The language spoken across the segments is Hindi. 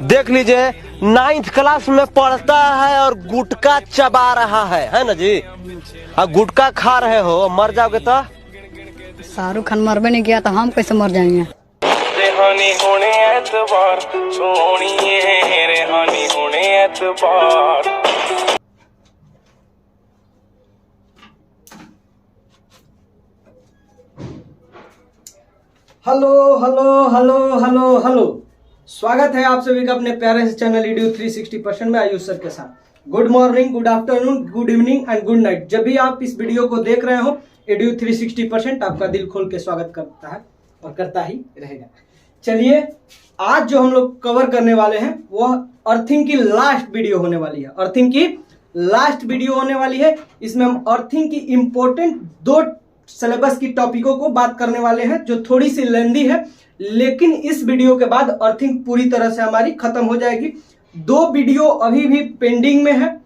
देख लीजिए 9th क्लास में पढ़ता है और गुटखा चबा रहा है ना जी। अब गुटखा खा रहे हो, मर जाओगे तो? शाहरुख खान मरबे नहीं किया तो हम कैसे मर जाएंगे? रेहानी होने एतबार सोनिए, रेहानी होने एतबार। Hello hello hello hello hello, स्वागत है आप सभी का अपने प्यारे से चैनल एडू 360% में आयुष सर के साथ। Good morning, good afternoon, good evening and good night. जब भी आप इस वीडियो को देख रहे हो, एडू 360% आपका दिल खोल के स्वागत करता है और करता ही रहेगा। चलिए, आज जो हम लोग कवर करने वाले हैं वह अर्थिंग की लास्ट वीडियो होने वाली है। अर्थिंग की लास्ट वीडियो होने वाली है। इसमें हम अर्थिंग की इंपॉर्टेंट दो सिलेबस की टॉपिकों को बात करने वाले हैं, जो थोड़ी सी लेंदी है, लेकिन इस वीडियो के बाद अर्थिंग पूरी तरह से हमारी खत्म हो जाएगी। दो वीडियो अभी भी पेंडिंग में है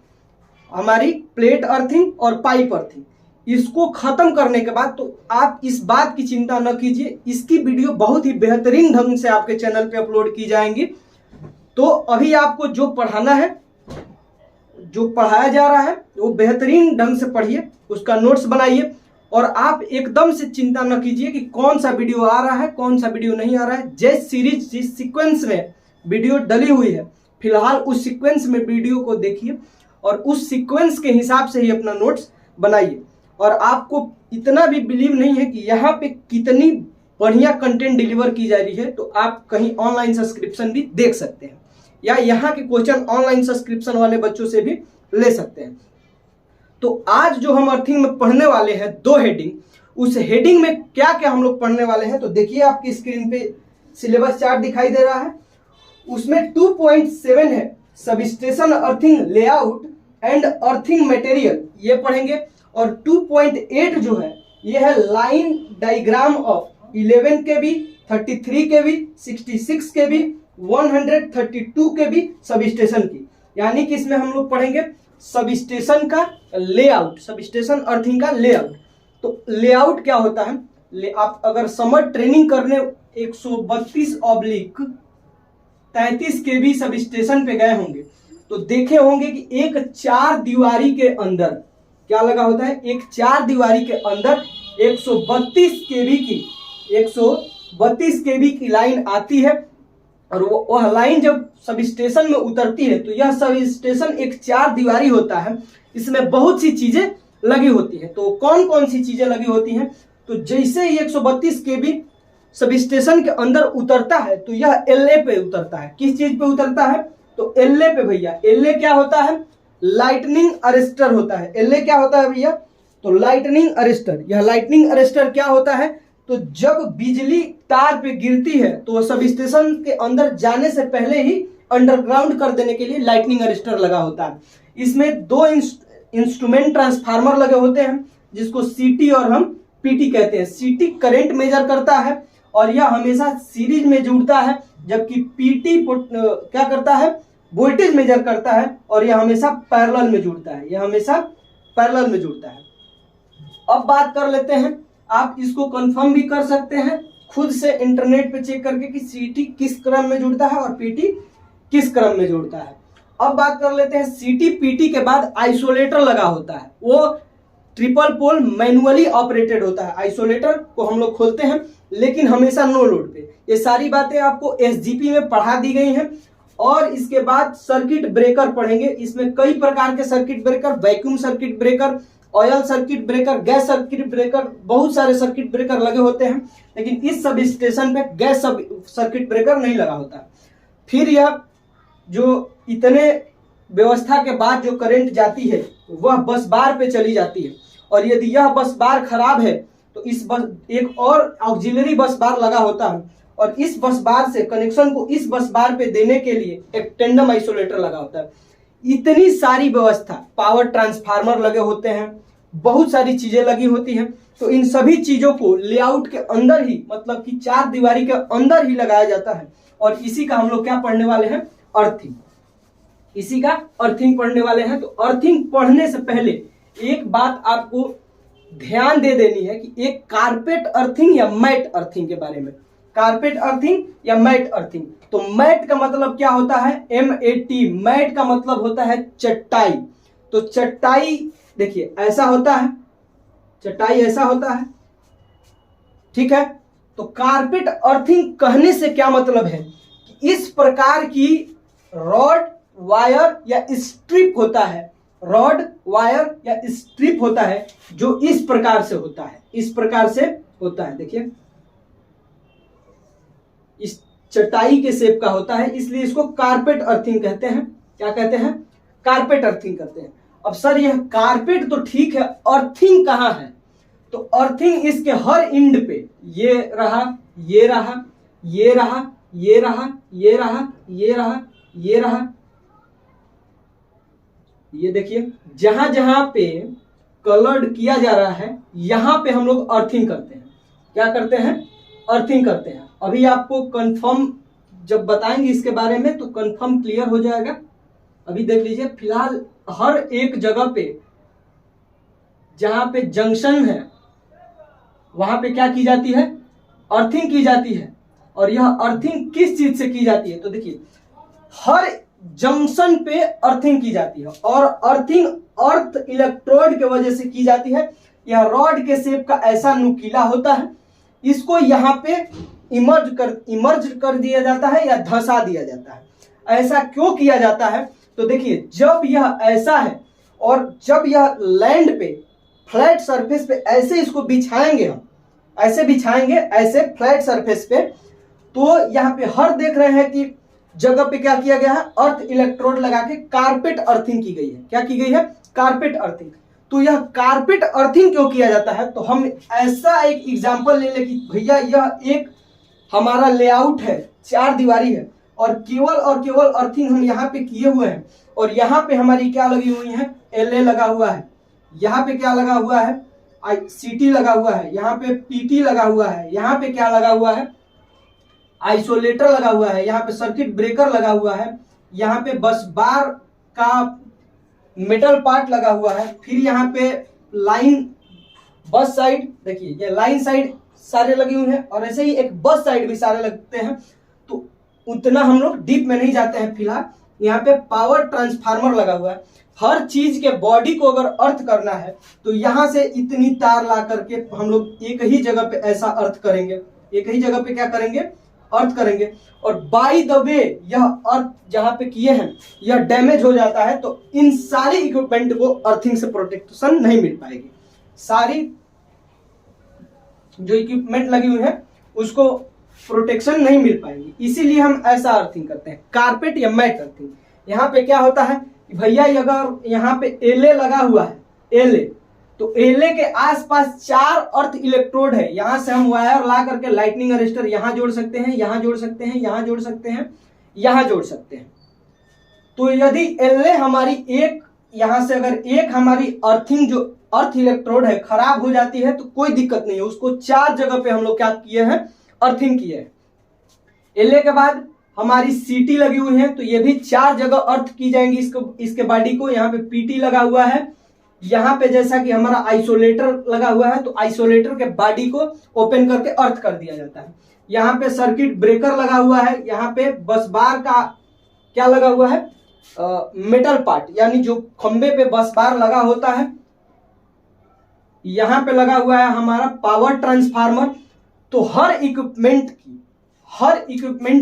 हमारी, प्लेट अर्थिंग और पाइप अर्थिंग। इसको खत्म करने के बाद तो आप इस बात की चिंता न कीजिए, इसकी वीडियो बहुत ही बेहतरीन ढंग से आपके चैनल पे अपलोड की जाएंगी। तो अभी आपको जो पढ़ाना है, जो पढ़ाया जा रहा है, वो बेहतरीन ढंग से पढ़िए, उसका नोट्स बनाइए और आप एकदम से चिंता न कीजिए कि कौन सा वीडियो आ रहा है, कौन सा वीडियो नहीं आ रहा है। जिस सीरीज, जिस सीक्वेंस में वीडियो डली हुई है, फिलहाल उस सीक्वेंस में वीडियो को देखिए और उस सीक्वेंस के हिसाब से ही अपना नोट्स बनाइए। और आपको इतना भी बिलीव नहीं है कि यहाँ पे कितनी बढ़िया कंटेंट डिलीवर की जा रही है, तो आप कहीं ऑनलाइन सब्सक्रिप्शन भी देख सकते हैं या यहाँ के क्वेश्चन ऑनलाइन सब्सक्रिप्शन वाले बच्चों से भी ले सकते हैं। तो आज जो हम अर्थिंग में पढ़ने वाले हैं, दो हेडिंग, उस हेडिंग में क्या क्या हम लोग पढ़ने वाले हैं, तो देखिए आपकी स्क्रीन पे सिलेबस चार्ट दिखाई दे रहा है। उसमें 2.7 है substation earthing layout and earthing material, ये पढ़ेंगे। और 2.8 जो है ये है line diagram of 11 kV, 33 kV, 66 kV, 132 kV substation की। यानी कि इसमें हम लोग पढ़ेंगे सबस्टेशन का लेआउट, सबस्टेशन अर्थिंग का लेआउट। तो लेआउट क्या होता है, आप अगर समर ट्रेनिंग करने 132/33 kV सबस्टेशन पे गए होंगे तो देखे होंगे कि एक 4 दीवारी के अंदर क्या लगा होता है, एक 4 दीवारी के अंदर 132 kV की लाइन आती है। और वह लाइन जब सबस्टेशन में उतरती है तो यह सबस्टेशन एक 4 दीवारी होता है। इसमें बहुत सी चीजें लगी होती हैं। तो कौन कौन सी चीजें लगी होती हैं, तो जैसे ही 132 kV सबस्टेशन के अंदर उतरता है तो यह एलए पे उतरता है। किस चीज पे उतरता है, तो एलए पे भैया। एलए क्या होता है, लाइटनिंग अरेस्टर होता है। एलए क्या होता है भैया, तो लाइटनिंग अरेस्टर। यह लाइटनिंग अरेस्टर क्या होता है, तो जब बिजली तार पे गिरती है तो सबस्टेशन के अंदर जाने से पहले ही अंडरग्राउंड कर देने के लिए लाइटनिंग अरेस्टर लगा होता है। इसमें दो इंस्ट्रूमेंट ट्रांसफार्मर लगे होते हैं, जिसको सीटी और हम पीटी कहते हैं। सीटी करंट मेजर करता है और यह हमेशा सीरीज में जुड़ता है, जबकि पीटी क्या करता है, वोल्टेज मेजर करता है और यह हमेशा पैरेलल में जुड़ता है। यह हमेशा पैरेलल में जुड़ता है। अब बात कर लेते हैं, आप इसको कंफर्म भी कर सकते हैं खुद से इंटरनेट पे चेक करके कि सीटी किस क्रम में जुड़ता है और पीटी किस क्रम में जुड़ता है। अब बात कर लेते हैं, सीटी पीटी के बाद आइसोलेटर लगा होता है। वो ट्रिपल पोल मैनुअली ऑपरेटेड होता है। आइसोलेटर को हम लोग खोलते हैं, लेकिन हमेशा नो लोड पे। ये सारी बातें आपको एसजीपी में पढ़ा दी गई हैं। और इसके बाद सर्किट ब्रेकर पढ़ेंगे। इसमें कई प्रकार के circuit breaker, vacuum circuit breaker, oil circuit breaker, gas circuit breaker, बहुत सारे सर्किट ब्रेकर लगे होते हैं, लेकिन इस सब स्टेशन पे गैस सर्किट ब्रेकर नहीं लगा होता। फिर यह जो इतने व्यवस्था के बाद जो करंट जाती है वह बस बार पे चली जाती है। और यदि यह बस बार खराब है तो इस बस एक और ऑक्सिलरी बस बार लगा होता है और इस बस बार से कनेक्शन को इस बस बार पे देने के लिए एक टेंडम आइसोलेटर लगा होता है। इतनी सारी व्यवस्था, पावर ट्रांसफार्मर लगे होते हैं, बहुत सारी चीजें लगी होती हैं। तो इन सभी चीजों को लेआउट के अंदर ही, मतलब कि 4 दीवारी के अंदर ही लगाया जाता है। और इसी का हम लोग क्या पढ़ने वाले हैं, अर्थिंग। इसी का अर्थिंग पढ़ने वाले हैं। तो अर्थिंग पढ़ने से पहले एक बात आपको ध्यान दे देनी है कि एक कारपेट अर्थिंग या मैट अर्थिंग के बारे में। कारपेट अर्थिंग या मैट अर्थिंग। तो मैट का मतलब क्या होता है, MAT, मैट का मतलब होता है चटाई। तो चटाई देखिए ऐसा होता है, चटाई ऐसा होता है, ठीक है। तो कारपेट अर्थिंग कहने से क्या मतलब है कि इस प्रकार की रॉड, वायर या स्ट्रिप होता है, रॉड, वायर या स्ट्रिप होता है जो इस प्रकार से होता है, इस प्रकार से होता है। देखिए इस चटाई के शेप का होता है, इसलिए इसको कारपेट अर्थिंग कहते हैं। क्या कहते हैं, कारपेट अर्थिंग कहते हैं। अब सर यह कारपेट तो ठीक है, अर्थिंग कहाँ है, तो अर्थिंग इसके हर इंड पे, ये रहा, ये रहा, ये रहा, ये रहा, ये रहा, ये रहा, ये रहा, ये देखिए जहां जहां पे कलर्ड किया जा रहा है यहां पे हम लोग अर्थिंग करते हैं। क्या करते हैं, अर्थिंग करते हैं। अभी आपको कंफर्म जब बताएंगे इसके बारे में तो कंफर्म क्लियर हो जाएगा। अभी देख लीजिए, फिलहाल हर एक जगह पे जहां पे जंक्शन है वहां पे क्या की जाती है, अर्थिंग की जाती है। और यह अर्थिंग किस चीज से की जाती है, तो देखिए हर जंक्शन पे अर्थिंग की जाती है और अर्थिंग अर्थ इलेक्ट्रोड के वजह से की जाती है। यह रॉड के शेप का ऐसा नुकीला होता है, इसको यहाँ पे इमर्ज कर दिया जाता है या धंसा दिया जाता है। ऐसा क्यों किया जाता है, तो देखिए जब यह ऐसा है और जब यह लैंड पे फ्लैट सरफेस पे ऐसे इसको बिछाएंगे, हम ऐसे बिछाएंगे ऐसे फ्लैट सरफेस पे, तो यहाँ पे हर देख रहे हैं कि जगह पे क्या किया गया है, अर्थ इलेक्ट्रोड लगा के कारपेट अर्थिंग की गई है। क्या की गई है, कारपेट अर्थिंग। तो यह कारपेट अर्थिंग क्यों किया जाता है, तो हम ऐसा एक एग्जांपल ले लें कि भैया यह एक हमारा लेआउट है, 4 दीवारी है और केवल अर्थिंग हम यहाँ पे किए हुए हैं और यहाँ पे हमारी क्या लगी हुई है, LA लगा हुआ है, यहाँ पे क्या लगा हुआ है, CT लगा हुआ है, यहाँ पे PT लगा हुआ है, यहाँ पे क्या लगा हुआ है, आइसोलेटर लगा हुआ है, यहाँ पे सर्किट ब्रेकर लगा हुआ है, यहाँ पे बस बार का मेटल पार्ट लगा हुआ है, फिर यहाँ पे लाइन बस साइड, देखिए ये लाइन साइड सारे लगे हुए हैं और ऐसे ही एक बस साइड भी सारे लगते हैं। तो उतना हम लोग डीप में नहीं जाते हैं। फिलहाल यहाँ पे पावर ट्रांसफार्मर लगा हुआ है। हर चीज के बॉडी को अगर अर्थ करना है तो यहाँ से इतनी तार ला करके हम लोग एक ही जगह पे ऐसा अर्थ करेंगे, एक ही जगह पे क्या करेंगे, अर्थ करेंगे। और बाय द वे यह अर्थ जहां पे किए हैं यह डैमेज हो जाता है तो इन सारी इक्विपमेंट को अर्थिंग से प्रोटेक्शन नहीं मिल पाएगी। सारी जो इक्विपमेंट लगी हुई है उसको प्रोटेक्शन नहीं मिल पाएगी, इसीलिए हम ऐसा अर्थिंग करते हैं, कारपेट या मैट अर्थिंग। यहाँ पे क्या होता है कि भैया अगर यहाँ पे LA लगा हुआ है, LA, तो LA के आसपास 4 अर्थ इलेक्ट्रोड है। यहां से हम वायर ला करके लाइटनिंग अरेस्टर यहां जोड़ सकते हैं, यहां जोड़ सकते हैं, यहां जोड़ सकते हैं, यहां जोड़ सकते हैं। तो यदि LA हमारी एक, यहां से अगर एक हमारी अर्थिंग जो अर्थ इलेक्ट्रोड है खराब हो जाती है तो कोई दिक्कत नहीं है, उसको 4 जगह पे हम लोग क्या किए हैं, अर्थिंग किए हैं। LA के बाद हमारी CT लगी हुई है तो ये भी 4 जगह अर्थ की जाएंगी इसके बॉडी को। यहाँ पे PT लगा हुआ है, यहाँ पे जैसा कि हमारा आइसोलेटर लगा हुआ है तो आइसोलेटर के बॉडी को ओपन करके अर्थ कर दिया जाता है। यहाँ पे सर्किट ब्रेकर लगा हुआ है, यहाँ पे बस बार का क्या लगा हुआ है, मेटल पार्ट, यानी जो खंबे पे बस बार लगा होता है। यहाँ पे लगा हुआ है हमारा पावर ट्रांसफार्मर। तो हर इक्विपमेंट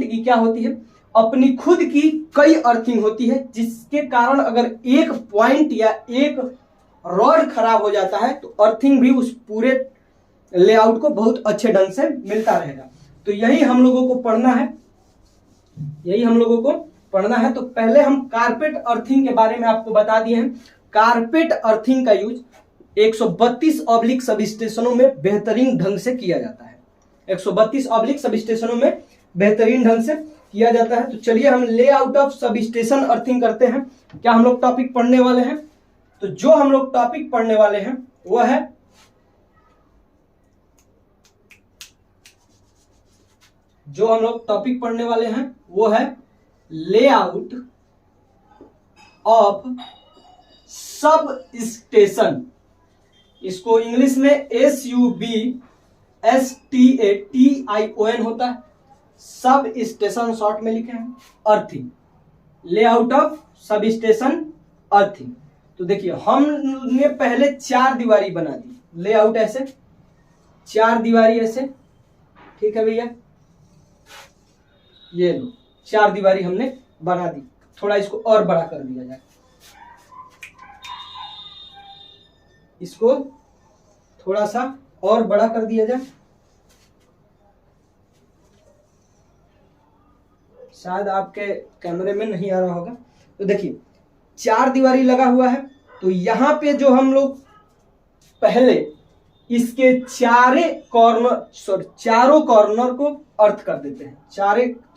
की क्या होती है, अपनी खुद की कई अर्थिंग होती है, जिसके कारण अगर एक पॉइंट या एक रॉड खराब हो जाता है तो अर्थिंग भी उस पूरे लेआउट को बहुत अच्छे ढंग से मिलता रहेगा। तो यही हम लोगों को पढ़ना है, तो पहले हम कारपेट अर्थिंग के बारे में आपको बता दिए हैं। कारपेट अर्थिंग का यूज 132 सब स्टेशनों में बेहतरीन ढंग से किया जाता है। 132 सब स्टेशनों में बेहतरीन ढंग से किया जाता है। तो चलिए हम layout of sub station earthing करते हैं। क्या हम लोग टॉपिक पढ़ने वाले हैं, तो जो हम लोग टॉपिक पढ़ने वाले हैं वो है लेआउट ऑफ सब स्टेशन। इसको इंग्लिश में SUB STATION होता है, सब स्टेशन शॉर्ट में लिखे हैं earthing, layout of sub station earthing. तो देखिए हमने पहले 4 दीवारी बना दी, लेआउट ऐसे 4 दीवारी ऐसे, ठीक है भैया, ये लो 4 दीवारी हमने बना दी। थोड़ा इसको और बड़ा कर दिया जाए, इसको थोड़ा सा और बड़ा कर दिया जाए, शायद आपके कैमरे में नहीं आ रहा होगा। तो देखिए 4 दीवारी लगा हुआ है, तो यहां पे जो हम लोग पहले इसके चारों कॉर्नर को अर्थ कर देते हैं,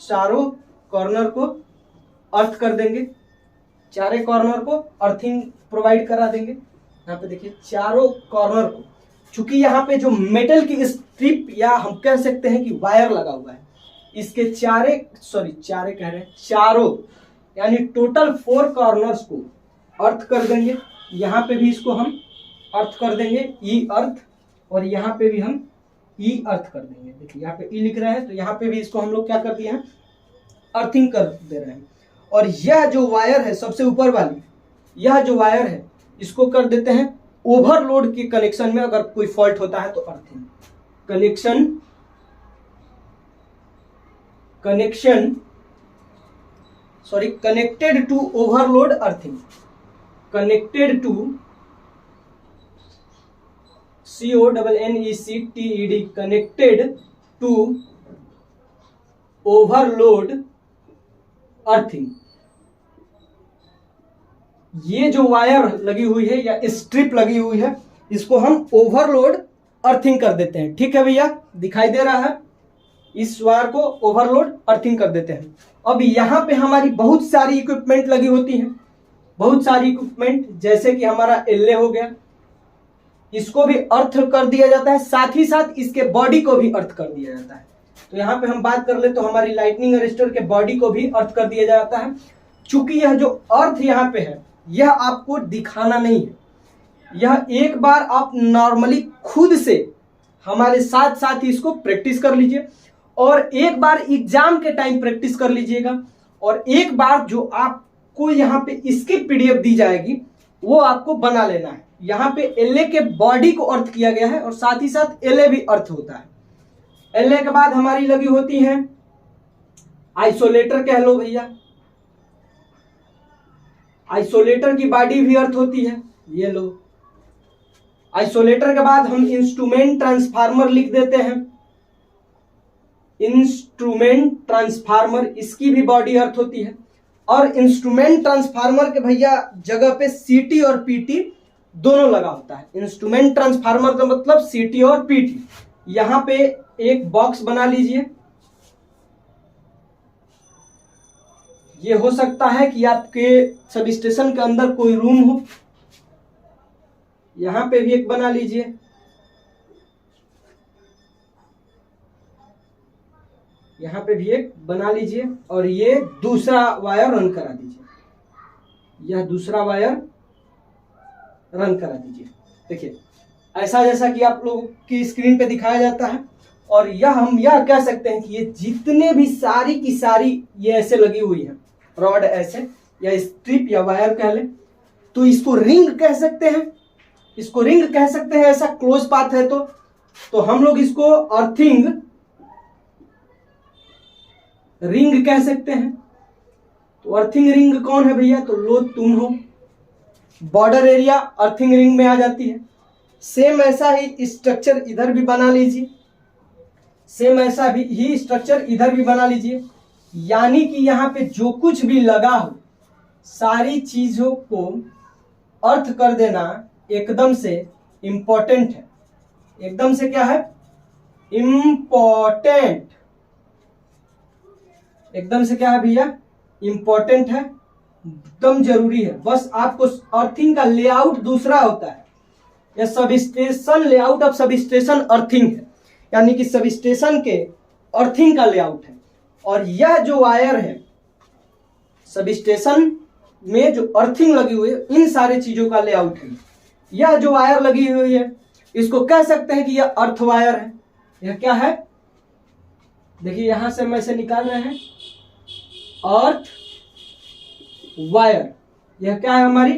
चारों कॉर्नर को अर्थ कर देंगे, चारे कॉर्नर को अर्थिंग प्रोवाइड करा देंगे। यहाँ पे देखिए चारों कॉर्नर को, चूंकि यहाँ पे जो मेटल की स्ट्रिप या हम कह सकते हैं कि वायर लगा हुआ है, इसके चारों यानी टोटल 4 कॉर्नर्स को अर्थ कर देंगे। यहाँ पे भी इसको हम अर्थ कर देंगे ई अर्थ, और यहाँ पे भी हम ई अर्थ कर देंगे। देखिए यहाँ पे ई लिख रहा है, तो यहाँ पे भी इसको हम लोग क्या कर दिए हैं, अर्थिंग कर दे रहे हैं। और यह जो वायर है सबसे ऊपर वाली, यह जो वायर है इसको कर देते हैं ओवरलोड के कनेक्शन में, अगर कोई फॉल्ट होता है तो earthing connected to overload earthing, connected to CONNECTED, connected to overload earthing. ये जो वायर लगी हुई है या स्ट्रिप लगी हुई है, इसको हम ओवरलोड अर्थिंग कर देते हैं। ठीक है भैया, दिखाई दे रहा है, इस वायर को ओवरलोड अर्थिंग कर देते हैं। अब यहाँ पे हमारी बहुत सारी इक्विपमेंट लगी होती हैं, बहुत सारी इक्विपमेंट, जैसे कि हमारा एलए हो गया, इसको भी अर्थ कर दिया जाता है, साथ ही साथ इसके बॉडी को भी अर्थ कर दिया जाता है। तो यहाँ पे हम बात कर ले तो हमारी लाइटनिंग अरेस्टर के बॉडी को भी अर्थ कर दिया जाता है। चूंकि यह जो अर्थ यहाँ पे है, यह आपको दिखाना नहीं है, यह एक बार आप नॉर्मली खुद से हमारे साथ साथ ही इसको प्रैक्टिस कर लीजिए, और एक बार एग्जाम के टाइम प्रैक्टिस कर लीजिएगा, और एक बार जो आपको यहाँ पे इसकी पीडीएफ दी जाएगी वो आपको बना लेना है। यहाँ पे एलए के बॉडी को अर्थ किया गया है, और साथ ही साथ एलए भी अर्थ होता है। एलए के बाद हमारी लगी होती है आइसोलेटर, कह लो भैया, आइसोलेटर की बॉडी भी अर्थ होती है, ये लो। आइसोलेटर के बाद हम इंस्ट्रूमेंट ट्रांसफार्मर लिख देते हैं, इंस्ट्रूमेंट ट्रांसफार्मर, इसकी भी बॉडी अर्थ होती है। और इंस्ट्रूमेंट ट्रांसफार्मर के भैया जगह पे सीटी और पीटी दोनों लगा होता है। इंस्ट्रूमेंट ट्रांसफार्मर का मतलब सीटी और पीटी। यहां पे एक बॉक्स बना लीजिए, ये हो सकता है कि आपके सब स्टेशन के अंदर कोई रूम हो, यहां पे भी एक बना लीजिए, यहां पे भी एक बना लीजिए, और ये दूसरा वायर रन करा दीजिए, यह दूसरा वायर रन करा दीजिए। देखिए ऐसा जैसा कि आप लोगों की स्क्रीन पे दिखाया जाता है। और यह हम यह कह सकते हैं कि ये जितने भी सारी की सारी ये ऐसे लगी हुई है, रॉड ऐसे या स्ट्रिप या वायर कह ले, तो इसको रिंग कह सकते हैं, इसको रिंग कह सकते हैं, ऐसा क्लोज पाथ है तो हम लोग इसको अर्थिंग रिंग कह सकते हैं। तो अर्थिंग रिंग कौन है भैया, तो लो तुम हो, बॉर्डर एरिया अर्थिंग रिंग में आ जाती है। सेम ऐसा ही स्ट्रक्चर इधर भी बना लीजिए, सेम ऐसा भी ही स्ट्रक्चर इधर भी बना लीजिए, यानी कि यहाँ पे जो कुछ भी लगा हो सारी चीजों को अर्थ कर देना एकदम से इंपॉर्टेंट है। एकदम से क्या है, इंपॉर्टेंट, एकदम से क्या है भैया, इंपॉर्टेंट है, एकदम जरूरी है। बस आपको अर्थिंग का लेआउट दूसरा होता है, यह sub station layout of sub station earthing है, यानी कि सब स्टेशन के अर्थिंग का लेआउट है। और यह जो वायर है सब स्टेशन में जो अर्थिंग लगी हुई है, इन सारी चीजों का लेआउट है। यह जो वायर लगी हुई है इसको कह सकते हैं कि यह अर्थ वायर है, यह क्या है, देखिए यहां से हम ऐसे निकाल रहे हैं, अर्थ वायर। यह क्या है, हमारी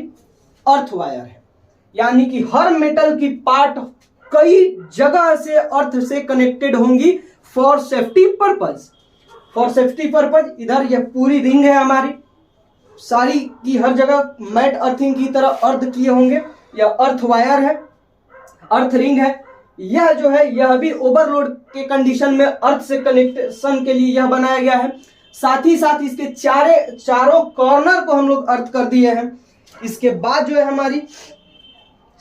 अर्थ वायर है। यानी कि हर मेटल की पार्ट कई जगह से अर्थ से कनेक्टेड होंगी for safety purpose. For safety purpose इधर यह पूरी रिंग है हमारी, सारी की हर जगह मैट अर्थिंग की तरह अर्थ किए होंगे। यह अर्थ वायर है, अर्थ रिंग है। यह जो है यह भी ओवरलोड के कंडीशन में अर्थ से कनेक्शन के लिए यह बनाया गया है। साथ ही साथ इसके चारों कॉर्नर को हम लोग अर्थ कर दिए हैं। इसके बाद जो है हमारी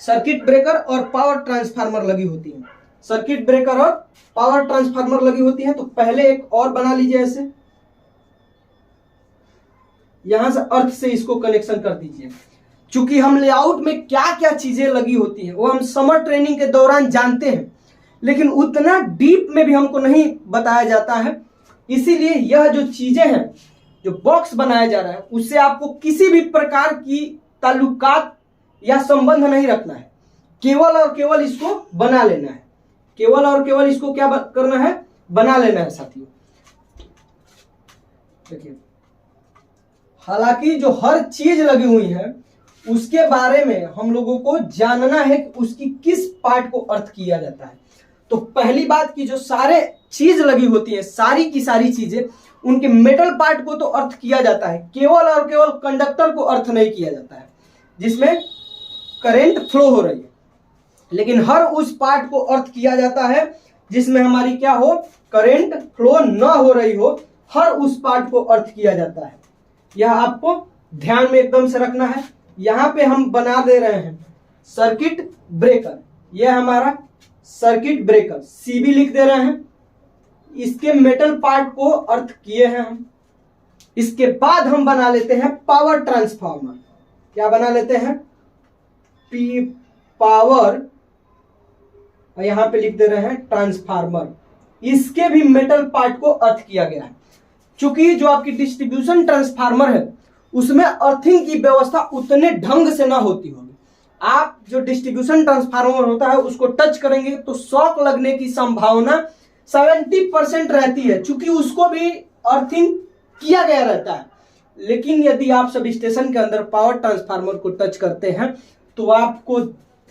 सर्किट ब्रेकर और पावर ट्रांसफार्मर लगी होती है। सर्किट ब्रेकर और पावर ट्रांसफार्मर लगी होती है। तो पहले एक और बना लीजिए ऐसे, यहां से अर्थ से इसको कनेक्शन कर दीजिए। चूंकि हम लेआउट में क्या क्या चीजें लगी होती हैं वो हम समर ट्रेनिंग के दौरान जानते हैं, लेकिन उतना डीप में भी हमको नहीं बताया जाता है। इसीलिए यह जो चीजें हैं, जो बॉक्स बनाया जा रहा है, उससे आपको किसी भी प्रकार की ताल्लुकात या संबंध नहीं रखना है। केवल और केवल इसको बना लेना है। केवल और केवल इसको क्या करना है, बना लेना है साथियों। देखिए, हालांकि जो हर चीज लगी हुई है उसके बारे में हम लोगों को जानना है कि उसकी किस पार्ट को अर्थ किया जाता है। तो पहली बात की जो सारे चीज लगी होती है, सारी की सारी चीजें, उनके मेटल पार्ट को तो अर्थ किया जाता है, केवल और केवल कंडक्टर को अर्थ नहीं किया जाता है जिसमें करंट फ्लो हो रही है। लेकिन हर उस पार्ट को अर्थ किया जाता है जिसमें हमारी क्या हो, करंट फ्लो न हो रही हो। हर उस पार्ट को अर्थ किया जाता है। यह आपको ध्यान में एकदम से रखना है। यहां पे हम बना दे रहे हैं सर्किट ब्रेकर। यह हमारा सर्किट ब्रेकर, सीबी लिख दे रहे हैं। इसके मेटल पार्ट को अर्थ किए हैं हम। इसके बाद हम बना लेते हैं पावर ट्रांसफार्मर। क्या बना लेते हैं, पावर, और यहां पे लिख दे रहे हैं ट्रांसफार्मर। इसके भी मेटल पार्ट को अर्थ किया गया है। चूंकि जो आपकी डिस्ट्रीब्यूशन ट्रांसफार्मर है उसमें अर्थिंग की व्यवस्था उतने ढंग से ना होती होगी। आप जो डिस्ट्रीब्यूशन ट्रांसफार्मर होता है उसको टच करेंगे तो शॉक लगने की संभावना 70% रहती है, चूंकि उसको भी अर्थिंग किया गया रहता है। लेकिन यदि आप सब स्टेशन के अंदर पावर ट्रांसफार्मर को टच करते हैं तो आपको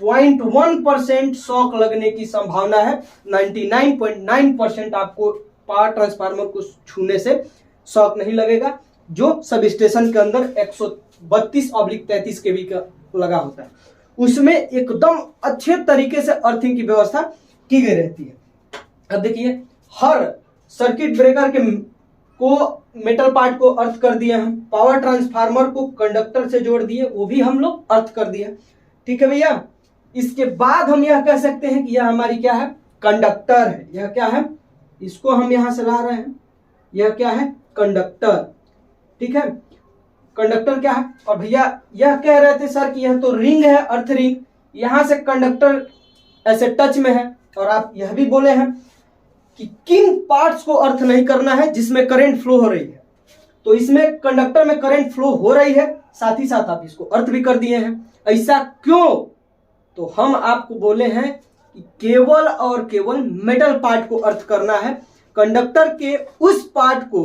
0.1% शॉक लगने की संभावना है। 99.9% आपको पावर ट्रांसफार्मर को छूने से शॉक नहीं लगेगा, जो सब स्टेशन के अंदर 132/33 kV का लगा होता है। उसमें एकदम अच्छे तरीके से अर्थिंग की व्यवस्था की गई रहती है। अब देखिए, हर सर्किट ब्रेकर को मेटल पार्ट को अर्थ कर दिया हम, पावर ट्रांसफार्मर को कंडक्टर से जोड़ दिए, वो भी हम लोग अर्थ कर दिया। ठीक है भैया। इसके बाद हम यह कह सकते हैं कि यह हमारी क्या है, कंडक्टर है। यह क्या है, इसको हम यहां से ला रहे हैं, यह क्या है, कंडक्टर। ठीक है, कंडक्टर क्या है। और भैया यह कह रहे थे सर कि यह तो रिंग है, अर्थ रिंग, यहां से कंडक्टर ऐसे टच में है। और आप यह भी बोले हैं कि किन पार्ट्स को अर्थ नहीं करना है जिसमें करंट फ्लो हो रही है। तो इसमें कंडक्टर में करंट फ्लो हो रही है, साथ ही साथ आप इसको अर्थ भी कर दिए हैं। ऐसा क्यों, तो हम आपको बोले हैं कि केवल और केवल मेटल पार्ट को अर्थ करना है। कंडक्टर के उस पार्ट को,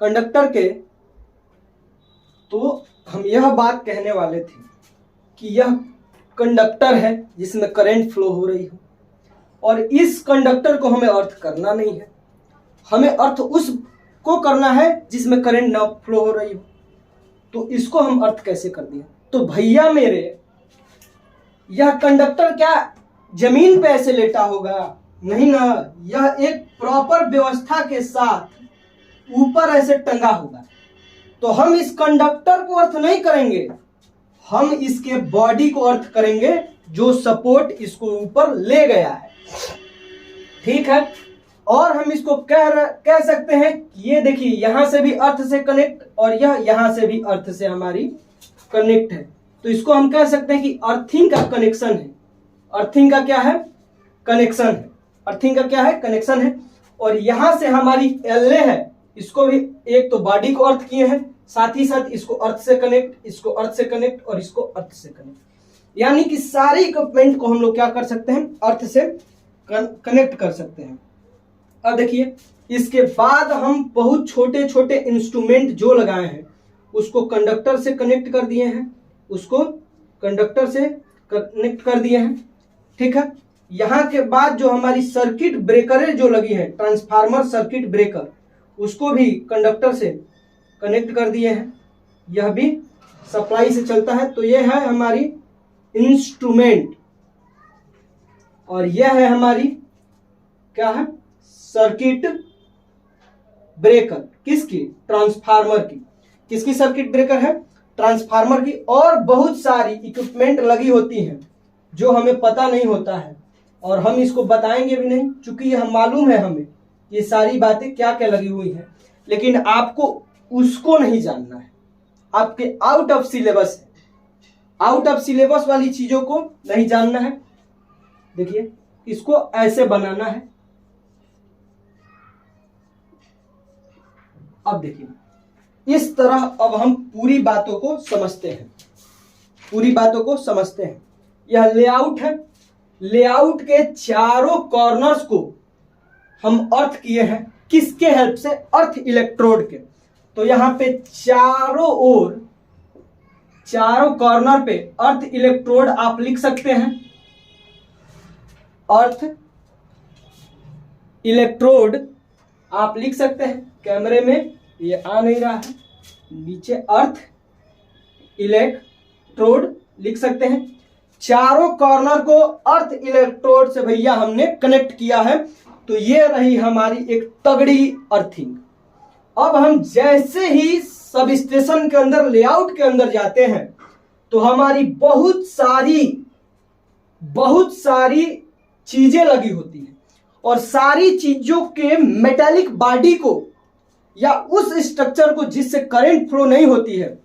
कंडक्टर के, तो हम यह बात कहने वाले थे कि यह कंडक्टर है जिसमें करंट फ्लो हो रही हो, और इस कंडक्टर को हमें अर्थ करना नहीं है। हमें अर्थ उस को करना है जिसमें करंट ना फ्लो हो रही हो। तो इसको हम अर्थ कैसे कर दिए, तो भैया मेरे, यह कंडक्टर क्या जमीन पे ऐसे लेटा होगा, नहीं ना, यह एक प्रॉपर व्यवस्था के साथ ऊपर ऐसे टंगा होगा। तो हम इस कंडक्टर को अर्थ नहीं करेंगे, हम इसके बॉडी को अर्थ करेंगे जो सपोर्ट इसको ऊपर ले गया है। ठीक है। और हम इसको कह सकते हैं, ये देखिए यहां से भी अर्थ से कनेक्ट, और यह यहां से भी अर्थ से हमारी कनेक्ट है। तो इसको हम कह सकते हैं कि अर्थिंग का कनेक्शन है। अर्थिंग का क्या है, कनेक्शन है। अर्थिंग का क्या है, कनेक्शन है। और यहां से हमारी एलए है, इसको भी एक तो बॉडी को अर्थ किए हैं, साथ ही साथ इसको अर्थ से कनेक्ट, इसको अर्थ से कनेक्ट, और इसको अर्थ से कनेक्ट। यानी कि सारे इक्विपमेंट को हम लोग क्या कर सकते हैं, अर्थ से कनेक्ट कर सकते हैं। अब देखिए, इसके बाद हम बहुत छोटे छोटे इंस्ट्रूमेंट जो लगाए हैं उसको कंडक्टर से कनेक्ट कर दिए हैं, उसको कंडक्टर से कनेक्ट कर दिए हैं, ठीक है। यहाँ के बाद जो हमारी सर्किट ब्रेकरें जो लगी है, ट्रांसफार्मर सर्किट ब्रेकर, उसको भी कंडक्टर से कनेक्ट कर दिए हैं, यह भी सप्लाई से चलता है। तो यह है हमारी इंस्ट्रूमेंट और यह है हमारी क्या है, सर्किट ब्रेकर। किसकी? ट्रांसफार्मर की। किसकी सर्किट ब्रेकर है? ट्रांसफार्मर की। और बहुत सारी इक्विपमेंट लगी होती हैं जो हमें पता नहीं होता है और हम इसको बताएंगे भी नहीं, क्योंकि यह मालूम है हमें ये सारी बातें क्या क्या लगी हुई हैं, लेकिन आपको उसको नहीं जानना है, आपके आउट ऑफ सिलेबस है, आउट ऑफ सिलेबस वाली चीजों को नहीं जानना है। देखिए, इसको ऐसे बनाना है। अब देखिए, इस तरह अब हम पूरी बातों को समझते हैं, पूरी बातों को समझते हैं। यह लेआउट है, लेआउट के चारों कॉर्नर्स को हम अर्थ किए हैं, किसके हेल्प से? अर्थ इलेक्ट्रोड के। तो यहां पे चारों ओर, चारों कॉर्नर पे अर्थ इलेक्ट्रोड आप लिख सकते हैं, अर्थ इलेक्ट्रोड आप लिख सकते हैं। कैमरे में ये आ नहीं रहा है, नीचे अर्थ इलेक्ट्रोड लिख सकते हैं। चारों कॉर्नर को अर्थ इलेक्ट्रोड से भैया हमने कनेक्ट किया है, तो ये रही हमारी एक तगड़ी अर्थिंग। अब हम जैसे ही सब स्टेशन के अंदर, लेआउट के अंदर जाते हैं, तो हमारी बहुत सारी चीजें लगी होती हैं और सारी चीजों के मेटालिक बॉडी को या उस स्ट्रक्चर को जिससे करंट फ्लो नहीं होती है,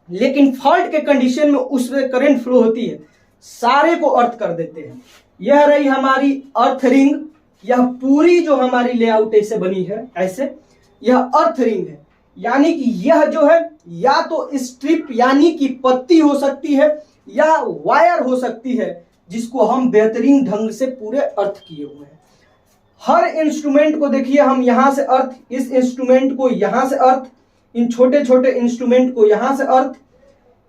लेकिन फॉल्ट के कंडीशन में उसमें करंट फ्लो होती है, सारे को अर्थ कर देते हैं। यह रही हमारी अर्थ रिंग। यह पूरी जो हमारी लेआउट ऐसे बनी है, ऐसे, यह अर्थ रिंग है। यानी कि यह जो है या तो स्ट्रिप यानी कि पत्ती हो सकती है या वायर हो सकती है, जिसको हम बेहतरीन ढंग से पूरे अर्थ किए हुए हैं। हर इंस्ट्रूमेंट को देखिए, हम यहां से अर्थ, इस इंस्ट्रूमेंट को यहां से अर्थ, इन छोटे छोटे इंस्ट्रूमेंट को यहां से अर्थ,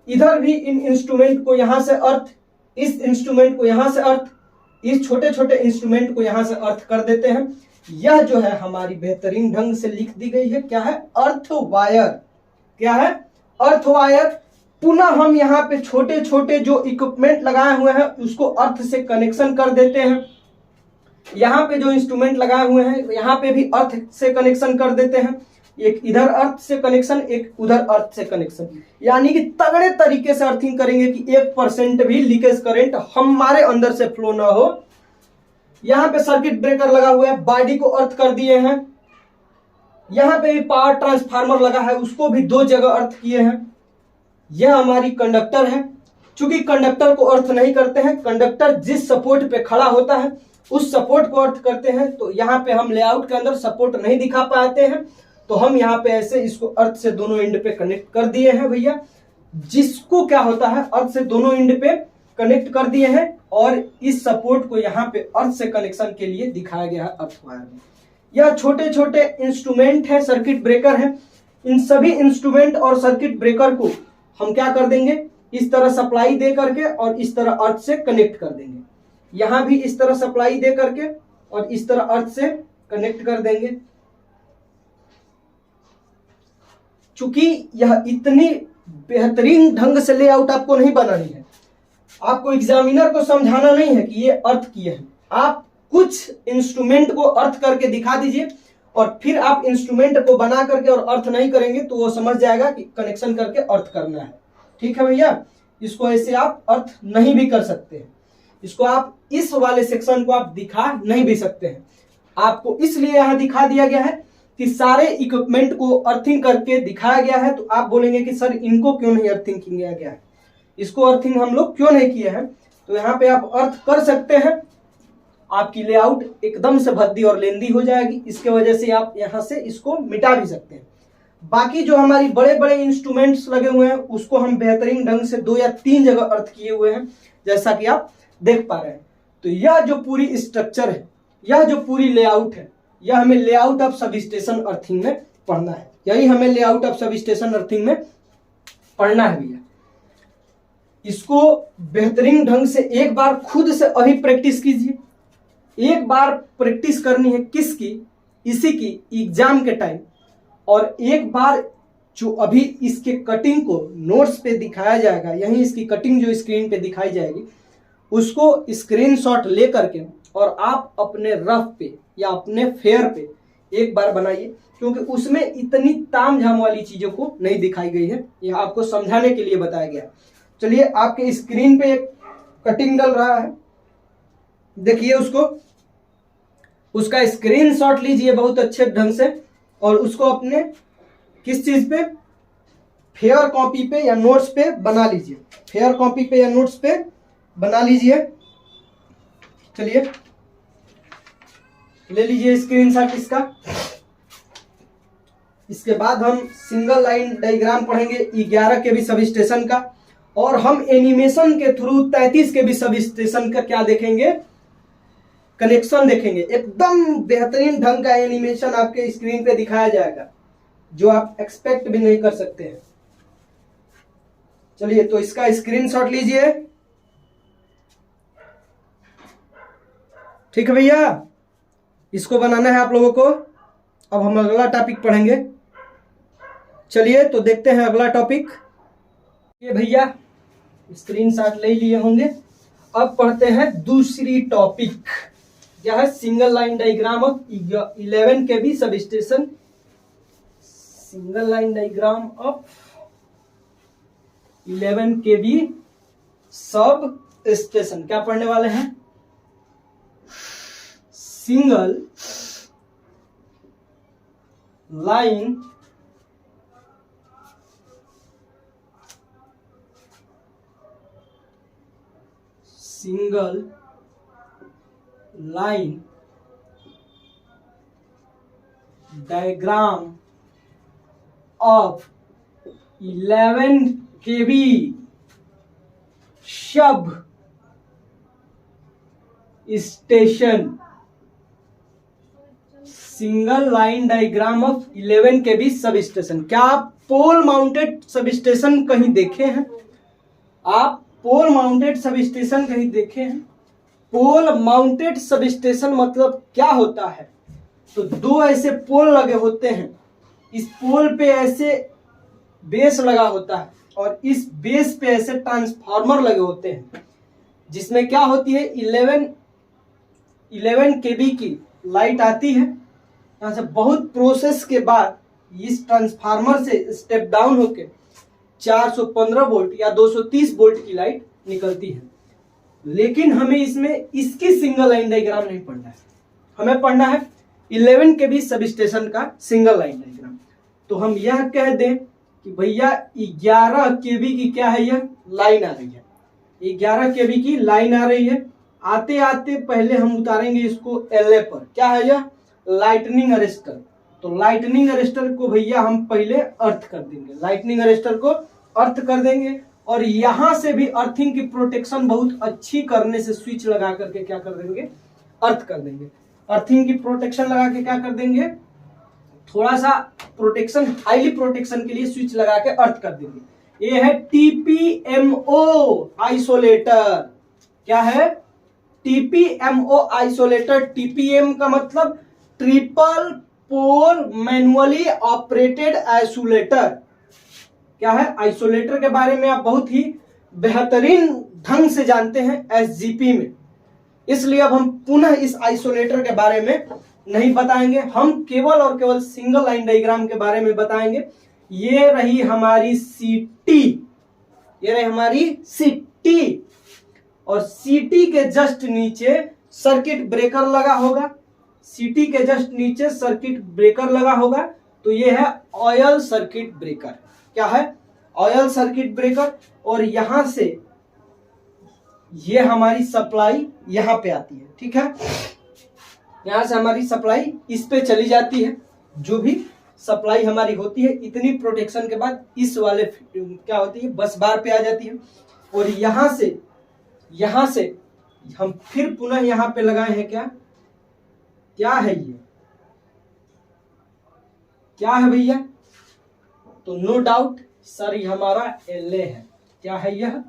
इधर भी इन इंस्ट्रूमेंट को यहां से अर्थ, इस इंस्ट्रूमेंट को यहां से अर्थ, इस छोटे छोटे इंस्ट्रूमेंट को यहां से अर्थ कर देते हैं। यह जो है हमारी बेहतरीन ढंग से लिख दी गई है, क्या है? Earth wire. क्या है? Earth wire. पुनः हम यहाँ पे छोटे छोटे जो इक्विपमेंट लगाए हुए हैं उसको अर्थ से कनेक्शन कर देते हैं। यहाँ पे जो इंस्ट्रूमेंट लगाए हुए हैं यहाँ पे भी अर्थ से कनेक्शन कर देते हैं। एक इधर अर्थ से कनेक्शन, एक उधर अर्थ से कनेक्शन, यानी कि तगड़े तरीके से अर्थिंग करेंगे कि 1% भी लीकेज करंट हमारे अंदर से फ्लो ना हो। यहाँ पे सर्किट ब्रेकर लगा हुआ है, बॉडी को अर्थ कर दिए हैं। यहाँ पे भी पावर ट्रांसफार्मर लगा है, उसको भी 2 जगह अर्थ किए हैं। यह हमारी कंडक्टर है। चूंकि कंडक्टर को अर्थ नहीं करते हैं, कंडक्टर जिस सपोर्ट पे खड़ा होता है उस सपोर्ट को अर्थ करते हैं, तो यहाँ पे हम लेआउट के अंदर सपोर्ट नहीं दिखा पाते हैं, तो हम यहाँ पे ऐसे इसको अर्थ से दोनों एंड पे कनेक्ट कर दिए हैं भैया। जिसको क्या होता है, अर्थ से दोनों एंड पे कनेक्ट कर दिए हैं और इस सपोर्ट को यहाँ पे अर्थ से कनेक्शन के लिए दिखाया गया है अर्थ वायर में। यह छोटे छोटे इंस्ट्रूमेंट है, सर्किट ब्रेकर है। इन सभी इंस्ट्रूमेंट और सर्किट ब्रेकर को हम क्या कर देंगे, इस तरह सप्लाई दे करके और इस तरह अर्थ से कनेक्ट कर देंगे। यहां भी इस तरह सप्लाई दे करके और इस तरह अर्थ से कनेक्ट कर देंगे। चूंकि यह इतनी बेहतरीन ढंग से लेआउट आपको नहीं बनानी है, आपको एग्जामिनर को समझाना नहीं है कि ये अर्थ किए हैं। आप कुछ इंस्ट्रूमेंट को अर्थ करके दिखा दीजिए और फिर आप इंस्ट्रूमेंट को बना करके और अर्थ नहीं करेंगे तो वो समझ जाएगा कि कनेक्शन करके अर्थ करना है। ठीक है भैया, इसको ऐसे आप अर्थ नहीं भी कर सकते हैं। इसको आप इस वाले सेक्शन को आप दिखा नहीं भी सकते हैं। आपको इसलिए यहां दिखा दिया गया है कि सारे इक्विपमेंट को अर्थिंग करके दिखाया गया है। तो आप बोलेंगे कि सर इनको क्यों नहीं अर्थिंग किया गया है, इसको अर्थिंग हम लोग क्यों नहीं किए हैं। तो यहाँ पे आप अर्थ कर सकते हैं, आपकी लेआउट एकदम से भद्दी और लेंदी हो जाएगी। इसके वजह से आप यहाँ से इसको मिटा भी सकते हैं। बाकी जो हमारी बड़े बड़े इंस्ट्रूमेंट्स लगे हुए हैं उसको हम बेहतरीन ढंग से 2 या 3 जगह अर्थ किए हुए हैं, जैसा कि आप देख पा रहे हैं। तो यह जो पूरी स्ट्रक्चर है, यह जो पूरी लेआउट है, यह हमें layout of sub station earthing में पढ़ना है। यही हमें layout of sub station earthing में पढ़ना है भैया। इसको बेहतरीन ढंग से एक बार खुद से अभी प्रैक्टिस कीजिए। एक बार प्रैक्टिस करनी है किसकी? इसी की एग्जाम के टाइम। और एक बार जो अभी इसके कटिंग को नोट्स पे दिखाया जाएगा, यही इसकी कटिंग जो स्क्रीन पे दिखाई जाएगी, उसको स्क्रीनशॉट ले करके और आप अपने रफ पे या अपने फेयर पे एक बार बनाइए, क्योंकि उसमें इतनी तामझाम वाली चीजों को नहीं दिखाई गई है, यह आपको समझाने के लिए बताया गया। चलिए आपके स्क्रीन पे एक कटिंग डल रहा है, देखिए उसको, उसका स्क्रीनशॉट लीजिए बहुत अच्छे ढंग से और उसको अपने किस चीज पे, फेयर कॉपी पे या नोट्स पे बना लीजिए। फेयर कॉपी पे या नोट्स पे बना लीजिए। चलिए ले लीजिए स्क्रीनशॉट इसका। इसके बाद हम सिंगल लाइन डायग्राम पढ़ेंगे 11 के भी सब स्टेशन का, और हम एनिमेशन के थ्रू 33 के भी सब स्टेशन का क्या देखेंगे, कनेक्शन देखेंगे। एकदम बेहतरीन ढंग का एनिमेशन आपके स्क्रीन पे दिखाया जाएगा, जो आप एक्सपेक्ट भी नहीं कर सकते हैं। चलिए तो इसका स्क्रीनशॉट लीजिए। ठीक है भैया, इसको बनाना है आप लोगों को। अब हम अगला टॉपिक पढ़ेंगे। चलिए तो देखते हैं अगला टॉपिक। ये भैया स्क्रीनशॉट ले लिए होंगे। अब पढ़ते हैं दूसरी टॉपिक, यह है सिंगल लाइन डायग्राम ऑफ 11 के भी sub station. Single line diagram of 11 के भी सब स्टेशन। क्या पढ़ने वाले हैं? Single line diagram of 11 kV sub station. Single line diagram of 11 kV sub station. क्या आप पोल माउंटेड सब स्टेशन कहीं देखे हैं? आप पोल माउंटेड सब स्टेशन कहीं देखे हैं? पोल माउंटेड सब स्टेशन मतलब क्या होता है? तो दो ऐसे पोल लगे होते हैं, इस पोल पे ऐसे बेस लगा होता है और इस बेस पे ऐसे ट्रांसफार्मर लगे होते हैं, जिसमें क्या होती है 11 kV की लाइट आती है। यहाँ से बहुत प्रोसेस के बाद इस ट्रांसफार्मर से स्टेप डाउन होके 415 वोल्ट या 230 वोल्ट की लाइट निकलती है। लेकिन हमें इसमें इसकी सिंगल लाइन डायग्राम नहीं पढ़ना है, हमें पढ़ना है 11 kV सब स्टेशन का सिंगल लाइन डायग्राम। तो हम यह कह दें कि भैया 11 kV की क्या है, यह लाइन आ रही है, 11 kV की लाइन आ रही है। आते आते पहले हम उतारेंगे इसको LA पर। क्या है यह? Lightning arrester. तो लाइटनिंग अरेस्टर को भैया हम पहले अर्थ कर देंगे, लाइटनिंग अरेस्टर को अर्थ कर देंगे और यहां से भी अर्थिंग की प्रोटेक्शन बहुत अच्छी करने से स्विच लगा करके क्या कर देंगे, अर्थ कर देंगे। अर्थिंग की प्रोटेक्शन लगा के क्या कर देंगे, थोड़ा सा प्रोटेक्शन, हाईली प्रोटेक्शन के लिए स्विच लगा के अर्थ कर देंगे। ये है TPMO आइसोलेटर। क्या है? TPMO isolator. TPM का मतलब triple pole manually operated isolator. क्या है? आइसोलेटर के बारे में आप बहुत ही बेहतरीन ढंग से जानते हैं SGP में, इसलिए अब हम पुनः इस आइसोलेटर के बारे में नहीं बताएंगे, हम केवल और केवल सिंगल लाइन डायग्राम के बारे में बताएंगे। ये रही हमारी CT, ये रही हमारी CT, और CT के जस्ट नीचे सर्किट ब्रेकर लगा होगा। CT के जस्ट नीचे सर्किट ब्रेकर लगा होगा, तो ये है ऑयल सर्किट ब्रेकर। क्या है? Oil circuit breaker. और यहां से ये हमारी सप्लाई यहां पे आती है। ठीक है, यहां से हमारी सप्लाई इस पे चली जाती है। जो भी सप्लाई हमारी होती है, इतनी प्रोटेक्शन के बाद इस वाले क्या होती है, बस बार पे आ जाती है। और यहां से हम फिर पुनः यहां पे लगाए हैं क्या है ये क्या है भैया? तो नो डाउट सर ये हमारा LA है। क्या है यह?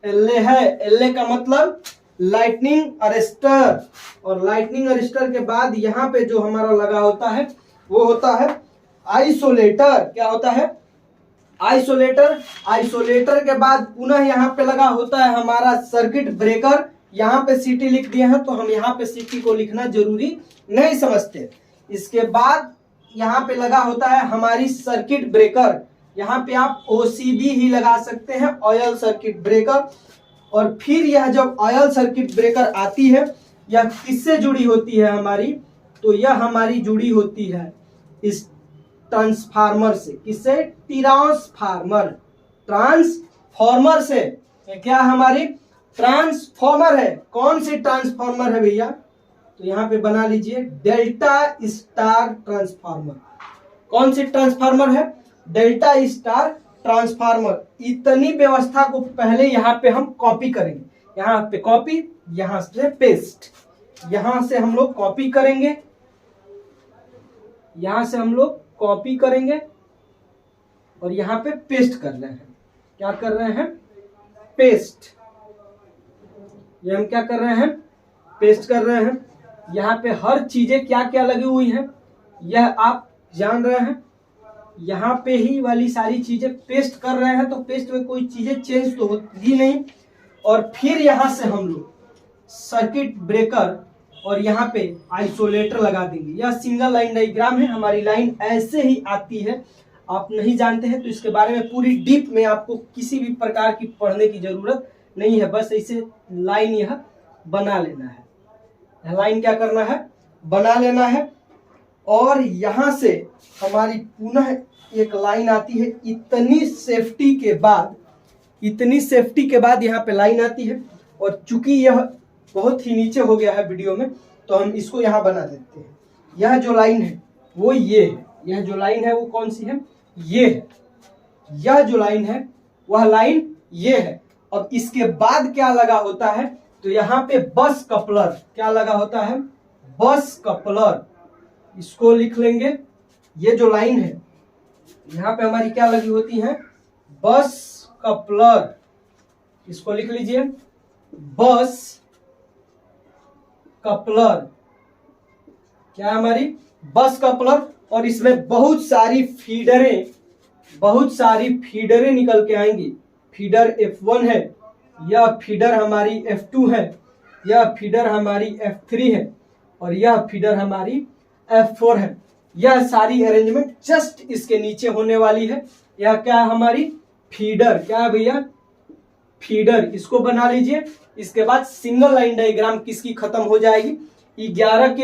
LA है। LA का मतलब लाइटनिंग अरेस्टर, और लाइटनिंग अरेस्टर के बाद यहाँ पे जो हमारा लगा होता है वो होता है आइसोलेटर। क्या होता है? आइसोलेटर। आइसोलेटर के बाद पुनः यहाँ पे लगा होता है हमारा सर्किट ब्रेकर। यहाँ पे सिटी लिख दिए हैं तो हम यहाँ पे सिटी को लिखना जरूरी नहीं समझते। इसके बाद यहाँ पे लगा होता है हमारी सर्किट ब्रेकर। यहाँ पे आप OCB ही लगा सकते हैं, ऑयल सर्किट ब्रेकर। और फिर यह जब ऑयल सर्किट ब्रेकर आती है, यह किससे जुड़ी होती है हमारी? तो यह हमारी जुड़ी होती है इस ट्रांसफार्मर से। किससे? ट्रांसफार्मर। ट्रांसफार्मर से। क्या हमारी? ट्रांसफार्मर है। कौन सी ट्रांसफार्मर है भैया? तो यहाँ पे बना लीजिए डेल्टा स्टार ट्रांसफार्मर। कौन सी ट्रांसफार्मर है? Delta star transformer. इतनी व्यवस्था को पहले यहाँ पे हम कॉपी करेंगे। यहाँ पे कॉपी, यहाँ से पेस्ट। यहाँ से हम लोग कॉपी करेंगे, यहाँ से हम लोग कॉपी करेंगे और यहाँ पे पेस्ट कर रहे हैं। क्या कर रहे हैं? पेस्ट। ये हम क्या कर रहे हैं? पेस्ट कर रहे हैं। यहाँ पे हर चीजें क्या क्या लगी हुई है यह आप जान रहे हैं। यहाँ पे ही वाली सारी चीजें पेस्ट कर रहे हैं, तो पेस्ट में कोई चीजें चेंज तो होगी नहीं। और फिर यहाँ से हम लोग सर्किट ब्रेकर और यहाँ पे आइसोलेटर लगा देंगे। यह सिंगल लाइन डायग्राम है। हमारी लाइन ऐसे ही आती है। आप नहीं जानते हैं तो इसके बारे में पूरी डीप में आपको किसी भी प्रकार की पढ़ने की जरूरत नहीं है। बस ऐसे लाइन यह बना लेना है। यह लाइन क्या करना है? बना लेना है। और यहाँ से हमारी पुनः एक लाइन आती है। इतनी सेफ्टी के बाद यहाँ पे लाइन आती है। और चूंकि यह बहुत ही नीचे हो गया है वीडियो में, तो हम इसको यहाँ बना देते हैं। यह जो लाइन है वो ये है। यह जो लाइन है वो कौन सी है? ये है। यह जो लाइन है वह लाइन ये है। अब इसके बाद क्या लगा होता है? तो यहाँ पे बस कपलर। क्या लगा होता है? बस कपलर। इसको लिख लेंगे। ये जो लाइन है यहाँ पे हमारी क्या लगी होती है? बस कपलर। इसको लिख लीजिए बस कपलर। क्या हमारी? बस कपलर। और इसमें बहुत सारी फीडरें निकल के आएंगी। फीडर F1 है, यह फीडर हमारी F2 है, यह फीडर हमारी F3 है और यह फीडर हमारी F4 है। यह सारी अरेंजमेंट जस्ट इसके नीचे होने वाली है। यह क्या है? हमारी फीडर। क्या है भैया? फीडर। इसको बना लीजिए। इसके बाद सिंगल लाइन डायग्राम किसकी खत्म हो जाएगी? 11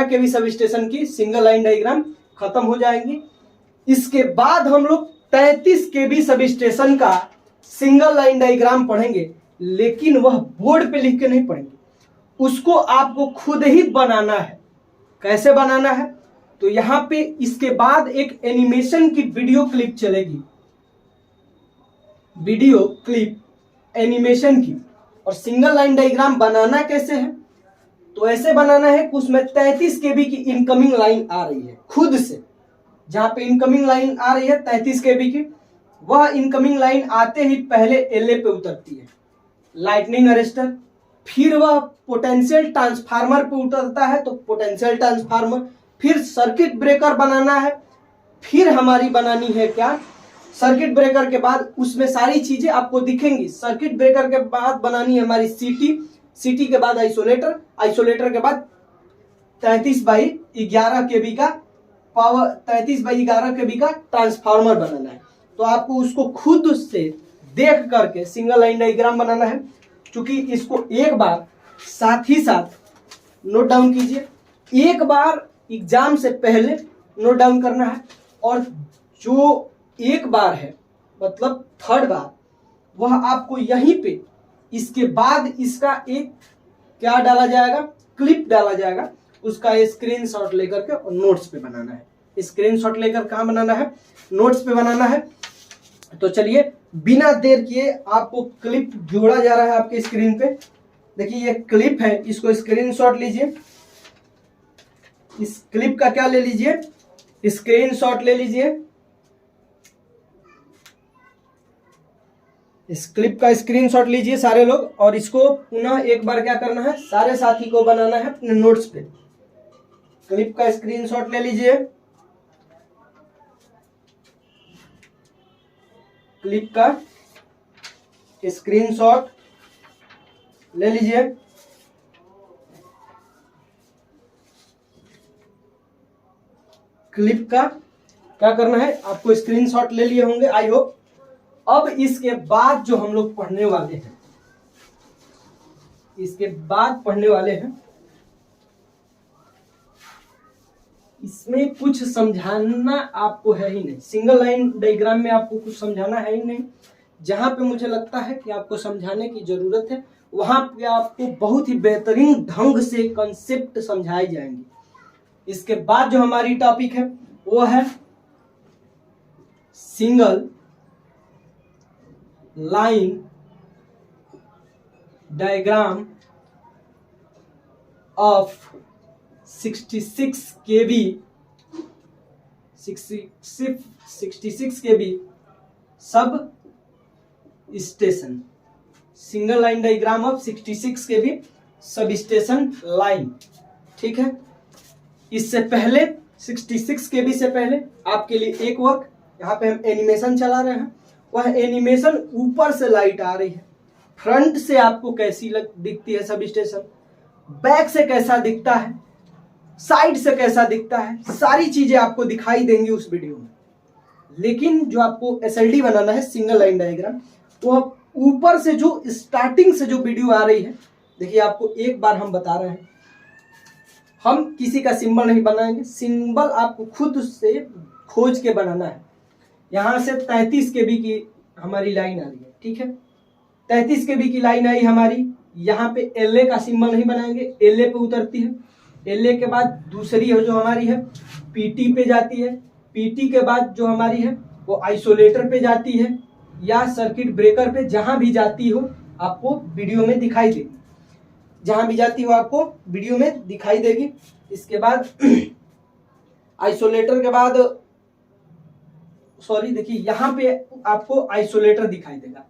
kV सब स्टेशन की सिंगल लाइन डायग्राम खत्म हो जाएंगी। इसके बाद हम लोग 33 kV सब स्टेशन का सिंगल लाइन डायग्राम पढ़ेंगे, लेकिन वह बोर्ड पे लिख के नहीं पढ़ेंगे। उसको आपको खुद ही बनाना है। कैसे बनाना है? तो यहाँ पे इसके बाद एक एनिमेशन की वीडियो क्लिप चलेगी। वीडियो क्लिप एनिमेशन की। और सिंगल लाइन डायग्राम बनाना कैसे है? तो ऐसे बनाना है कि उसमें 33 kV की इनकमिंग लाइन आ रही है खुद से। जहां पे इनकमिंग लाइन आ रही है 33 kV की, वह इनकमिंग लाइन आते ही पहले LA पे उतरती है, लाइटनिंग अरेस्टर। फिर वह पोटेंशियल ट्रांसफार्मर पे उतरता है, तो पोटेंशियल ट्रांसफार्मर। फिर सर्किट ब्रेकर बनाना है। फिर हमारी बनानी है क्या? सर्किट ब्रेकर के बाद उसमें सारी चीजें आपको दिखेंगी। सर्किट ब्रेकर के बाद बनानी है हमारी सिटी के बाद आइसोलेटर के बाद 33/11 kV का पावर, 33/11 kV का ट्रांसफार्मर बनाना है। तो आपको उसको खुद से देख करके सिंगल लाइन डायग्राम बनाना है। क्योंकि इसको एक बार साथ ही साथ नोट डाउन कीजिए। एक बार एग्जाम से पहले नोट डाउन करना है, और जो एक बार है मतलब थर्ड बार, वह आपको यहीं पे इसके बाद इसका एक क्या डाला जाएगा? क्लिप डाला जाएगा। उसका स्क्रीनशॉट लेकर के और नोट्स पे बनाना है। स्क्रीनशॉट लेकर कहाँ बनाना है? नोट्स पे बनाना है। तो चलिए बिना देर किए आपको क्लिप जोड़ा जा रहा है आपके स्क्रीन पे। देखिए ये क्लिप है, इसको स्क्रीनशॉट लीजिए। इस क्लिप का क्या ले लीजिए? स्क्रीनशॉट ले लीजिए, इस क्लिप का स्क्रीनशॉट लीजिए सारे लोग, और इसको पुनः एक बार क्या करना है, सारे साथी को बनाना है अपने नोट्स पे। क्लिप का स्क्रीनशॉट ले लीजिए, क्लिप का स्क्रीनशॉट ले लीजिए, क्लिप का क्या करना है, आपको स्क्रीनशॉट ले लिए होंगे आई होप। अब इसके बाद जो हम लोग पढ़ने वाले हैं, इसके बाद पढ़ने वाले हैं, इसमें कुछ समझाना आपको है ही नहीं। सिंगल लाइन डायग्राम में आपको कुछ समझाना है ही नहीं। जहां पे मुझे लगता है कि आपको समझाने की जरूरत है, वहां पे आपको बहुत ही बेहतरीन ढंग से कंसेप्ट समझाए जाएंगे। इसके बाद जो हमारी टॉपिक है वो है single line diagram of 66 kV 66 kV sub station. Single line diagram of 66 kV sub station line. ठीक है, इससे पहले 66 kV से पहले आपके लिए एक वर्क, यहाँ पे हम एनिमेशन चला रहे हैं। वह एनिमेशन ऊपर से लाइट आ रही है, फ्रंट से आपको कैसी दिखती है सब स्टेशन, बैक से कैसा दिखता है, साइड से कैसा दिखता है, सारी चीजें आपको दिखाई देंगी उस वीडियो में। लेकिन जो आपको SLD बनाना है सिंगल लाइन डायग्राम, वो ऊपर से जो स्टार्टिंग से जो वीडियो आ रही है, देखिए आपको एक बार हम बता रहे हैं, हम किसी का सिंबल नहीं बनाएंगे, सिंबल आपको खुद से खोज के बनाना है। यहाँ से 33 kV की हमारी लाइन आ रही है, ठीक है, 33 kV की लाइन आई हमारी। यहाँ पे LA का सिंबल नहीं बनाएंगे, LA पे उतरती है, LA के बाद दूसरी है जो हमारी है PT पे जाती है, PT के बाद जो हमारी है वो आइसोलेटर पे जाती है या सर्किट ब्रेकर पे, जहां भी जाती हो आपको वीडियो में दिखाई देगी, जहां भी जाती हो आपको वीडियो में दिखाई देगी। इसके बाद आइसोलेटर के बाद सॉरी देखिए यहाँ पे आपको आइसोलेटर दिखाई देगा,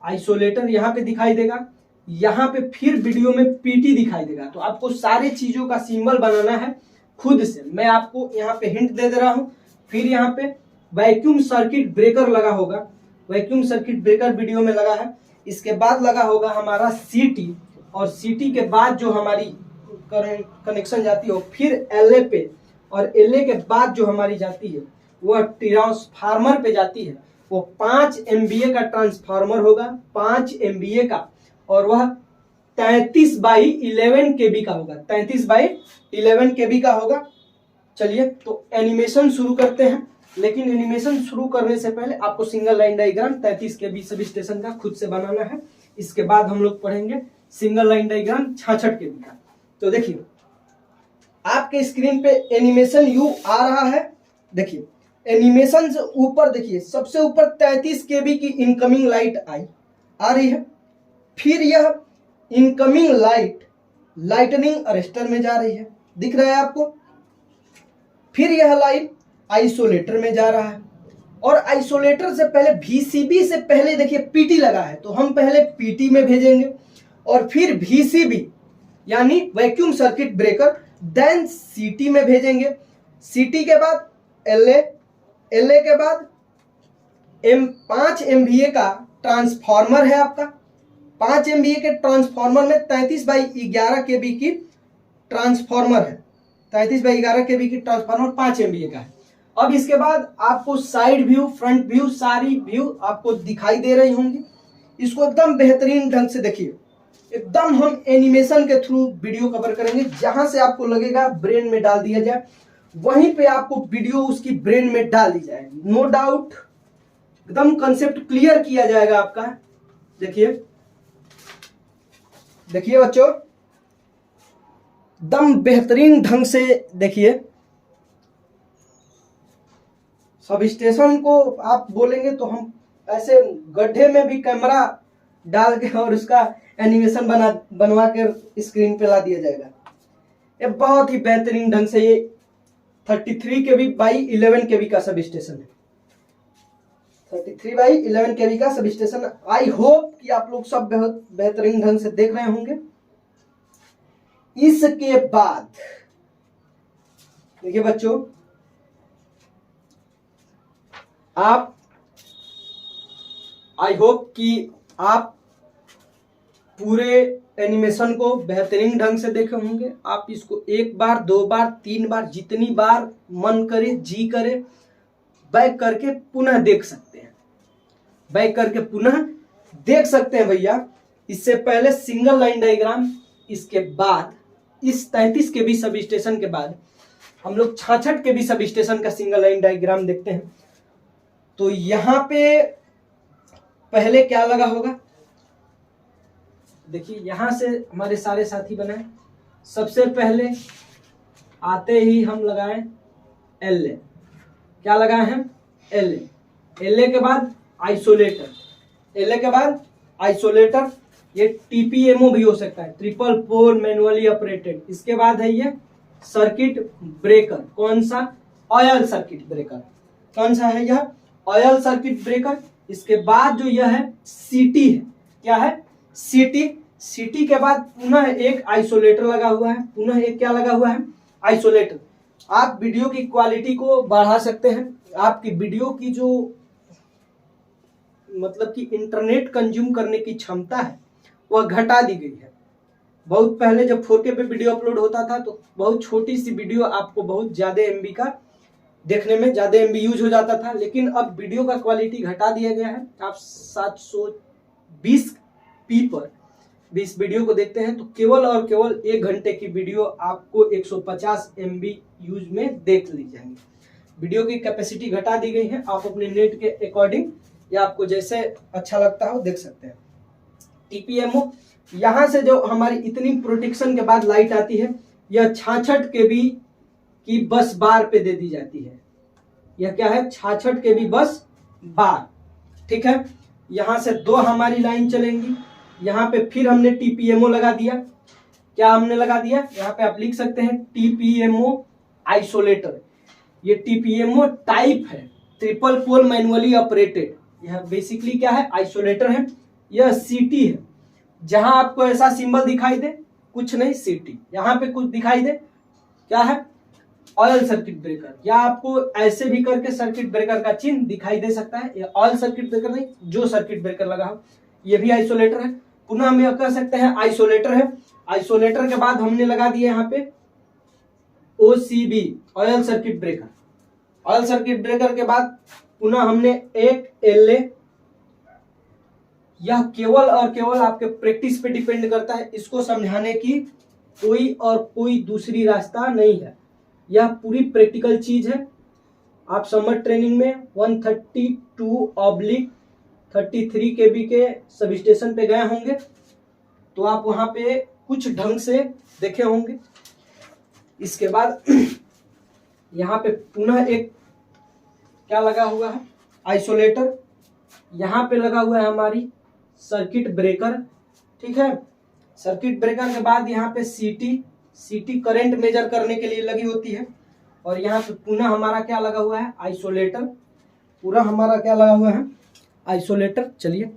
आइसोलेटर यहाँ पे दिखाई देगा, यहाँ पे फिर वीडियो में PT दिखाई देगा। तो आपको सारे चीजों का सिंबल बनाना है खुद से। मैं आपको यहाँ पे हिंट दे दे रहा हूँ। फिर यहाँ पे वैक्यूम सर्किट ब्रेकर लगा होगा, वैक्यूम सर्किट ब्रेकर वीडियो में लगा है। इसके बाद लगा होगा हमारा CT, और CT के बाद जो हमारी करंट कनेक्शन जाती है फिर LA पे, और LA के बाद जो हमारी जाती है वह ट्रांसफार्मर पे जाती है। वो 5 MVA का ट्रांसफार्मर होगा, 5 MVA का, और वह 33/11 kV का होगा, 33/11 kV का होगा। चलिए तो एनिमेशन शुरू करते हैं, लेकिन एनिमेशन शुरू करने से पहले आपको single line diagram 33 kV sub station का खुद से बनाना है। इसके बाद हम लोग पढ़ेंगे सिंगल लाइन डायग्राम 66 kV का। तो देखिए आपके स्क्रीन पे एनिमेशन यू आ रहा है, देखिए एनिमेशन से ऊपर देखिए सबसे ऊपर 33 kV की इनकमिंग लाइट आ रही है। फिर यह इनकमिंग लाइट लाइटनिंग अरेस्टर में जा रही है, दिख रहा है आपको। फिर यह लाइट आइसोलेटर में जा रहा है, और आइसोलेटर से पहले VCB से पहले देखिए PT लगा है, तो हम पहले PT में भेजेंगे, और फिर VCB यानी vacuum circuit breaker, then CT में भेजेंगे। CT के बाद LA के बाद 5 MVA का ट्रांसफार्मर है आपका, 5 MVA के ट्रांसफार्मर में 33/11 kV की ट्रांसफार्मर है, 33/11 kV की ट्रांसफार्मर 5 MVA का है। अब इसके बाद आपको साइड व्यू, फ्रंट व्यू, सारी व्यू आपको दिखाई दे रही होंगी। इसको एकदम बेहतरीन ढंग से देखिए, एकदम हम एनिमेशन के थ्रू वीडियो कवर करेंगे। जहां से आपको लगेगा ब्रेन में डाल दिया जाए, वहीं पे आपको वीडियो उसकी ब्रेन में डाल दी जाएगी, नो डाउट। एकदम कंसेप्ट क्लियर किया जाएगा आपका। देखिए देखिए बच्चों, एकदम बेहतरीन ढंग से देखिए। सब स्टेशन को आप बोलेंगे तो हम ऐसे गड्ढे में भी कैमरा डाल के और उसका एनिमेशन बनवा कर स्क्रीन पे ला दिया जाएगा। ये बहुत ही बेहतरीन ढंग से ये 33 kV बाई 11 kV का सब स्टेशन है। 33 बाई 11 kV का सब स्टेशन। आई होप कि आप लोग सब बहुत बेहतरीन ढंग से देख रहे होंगे। इसके बाद देखिए बच्चों, आप आई होप कि आप पूरे एनिमेशन को बेहतरीन ढंग से देखे होंगे। आप इसको एक बार, दो बार, तीन बार, जितनी बार मन करे, जी करे, बैक करके पुनः देख सकते हैं। बैक करके पुनः देख सकते हैं भैया। इससे पहले सिंगल लाइन डायग्राम, इसके बाद इस 33 kV सब स्टेशन के बाद हम लोग 66 kV सब स्टेशन का सिंगल लाइन डायग्राम देखते हैं। तो यहां पे पहले क्या लगा होगा, देखिए यहां से हमारे सारे साथी बनाए। सबसे पहले आते ही हम लगाए LA। क्या लगाए हैं? LA के बाद आइसोलेटर, LA के बाद आइसोलेटर। ये TPMO भी हो सकता है, ट्रिपल पोल मैनुअली ऑपरेटेड। इसके बाद है ये सर्किट ब्रेकर। कौन सा? Oil circuit breaker. कौन सा है यह? Oil circuit breaker. इसके बाद जो यह है CT है। क्या है? CT के बाद पुनः एक आइसोलेटर लगा हुआ है। पुनः एक क्या लगा हुआ है? आइसोलेटर। आप वीडियो की क्वालिटी को बढ़ा सकते हैं। आपकी वीडियो की जो मतलब कि इंटरनेट कंज्यूम करने की क्षमता है वह घटा दी गई है। बहुत पहले जब 4K पे वीडियो अपलोड होता था तो बहुत छोटी सी वीडियो आपको बहुत ज्यादा MB का देखने में ज्यादा MB यूज हो जाता था, लेकिन अब वीडियो का क्वालिटी घटा दिया गया है। आप 720p पर भी इस वीडियो को देखते हैं तो केवल और केवल 1 घंटे की वीडियो आपको 150 MB यूज में देख ली जाएंगे। वीडियो की कैपेसिटी घटा दी गई है। आप अपने नेट के अकॉर्डिंग या आपको जैसे अच्छा लगता हो देख सकते हैं। TPMO, यहां से जो हमारी इतनी प्रोटेक्शन के बाद लाइट आती है, यह 66 kV की बस बार पे दे दी जाती है। यह क्या है? 66 kV बस बार। ठीक है, यहां से 2 हमारी लाइन चलेंगी। यहां पे फिर हमने TPMO लगा दिया। क्या हमने लगा दिया? यहाँ पे आप लिख सकते हैं TPMO आइसोलेटर। ये TPMO टाइप है, ट्रिपल पोल मैनुअली ऑपरेटेड। यह बेसिकली क्या है? आइसोलेटर है। यह CT है। जहां आपको ऐसा सिंबल दिखाई दे, कुछ नहीं, CT। यहां पे कुछ दिखाई दे, क्या है? Oil circuit breaker. या आपको ऐसे भी करके सर्किट ब्रेकर का चिन्ह दिखाई दे सकता है। ये ऑयल सर्किट ब्रेकर नहीं, जो सर्किट ब्रेकर लगा हो, ये भी आइसोलेटर है। पुनः हम यह कह सकते हैं आइसोलेटर है। आइसोलेटर के बाद हमने लगा दिया यहाँ पे OCB, oil circuit breaker. Oil circuit breaker के बाद पुनः हमने एक LA। यह केवल और केवल आपके प्रैक्टिस पे डिपेंड करता है। इसको समझाने की कोई दूसरी रास्ता नहीं है। यह पूरी प्रैक्टिकल चीज है। आप समर ट्रेनिंग में 132/33 kV के सब स्टेशन पे गए होंगे तो आप वहां पे कुछ ढंग से देखे होंगे। इसके बाद यहाँ पे पुनः एक क्या लगा हुआ है? आइसोलेटर। यहाँ पे लगा हुआ है हमारी सर्किट ब्रेकर। ठीक है, सर्किट ब्रेकर के बाद यहाँ पे CT करंट मेजर करने के लिए लगी होती है। और यहाँ पे पुनः हमारा क्या लगा हुआ है? आइसोलेटर। पूरा हमारा क्या लगा हुआ है? आइसोलेटर। चलिए,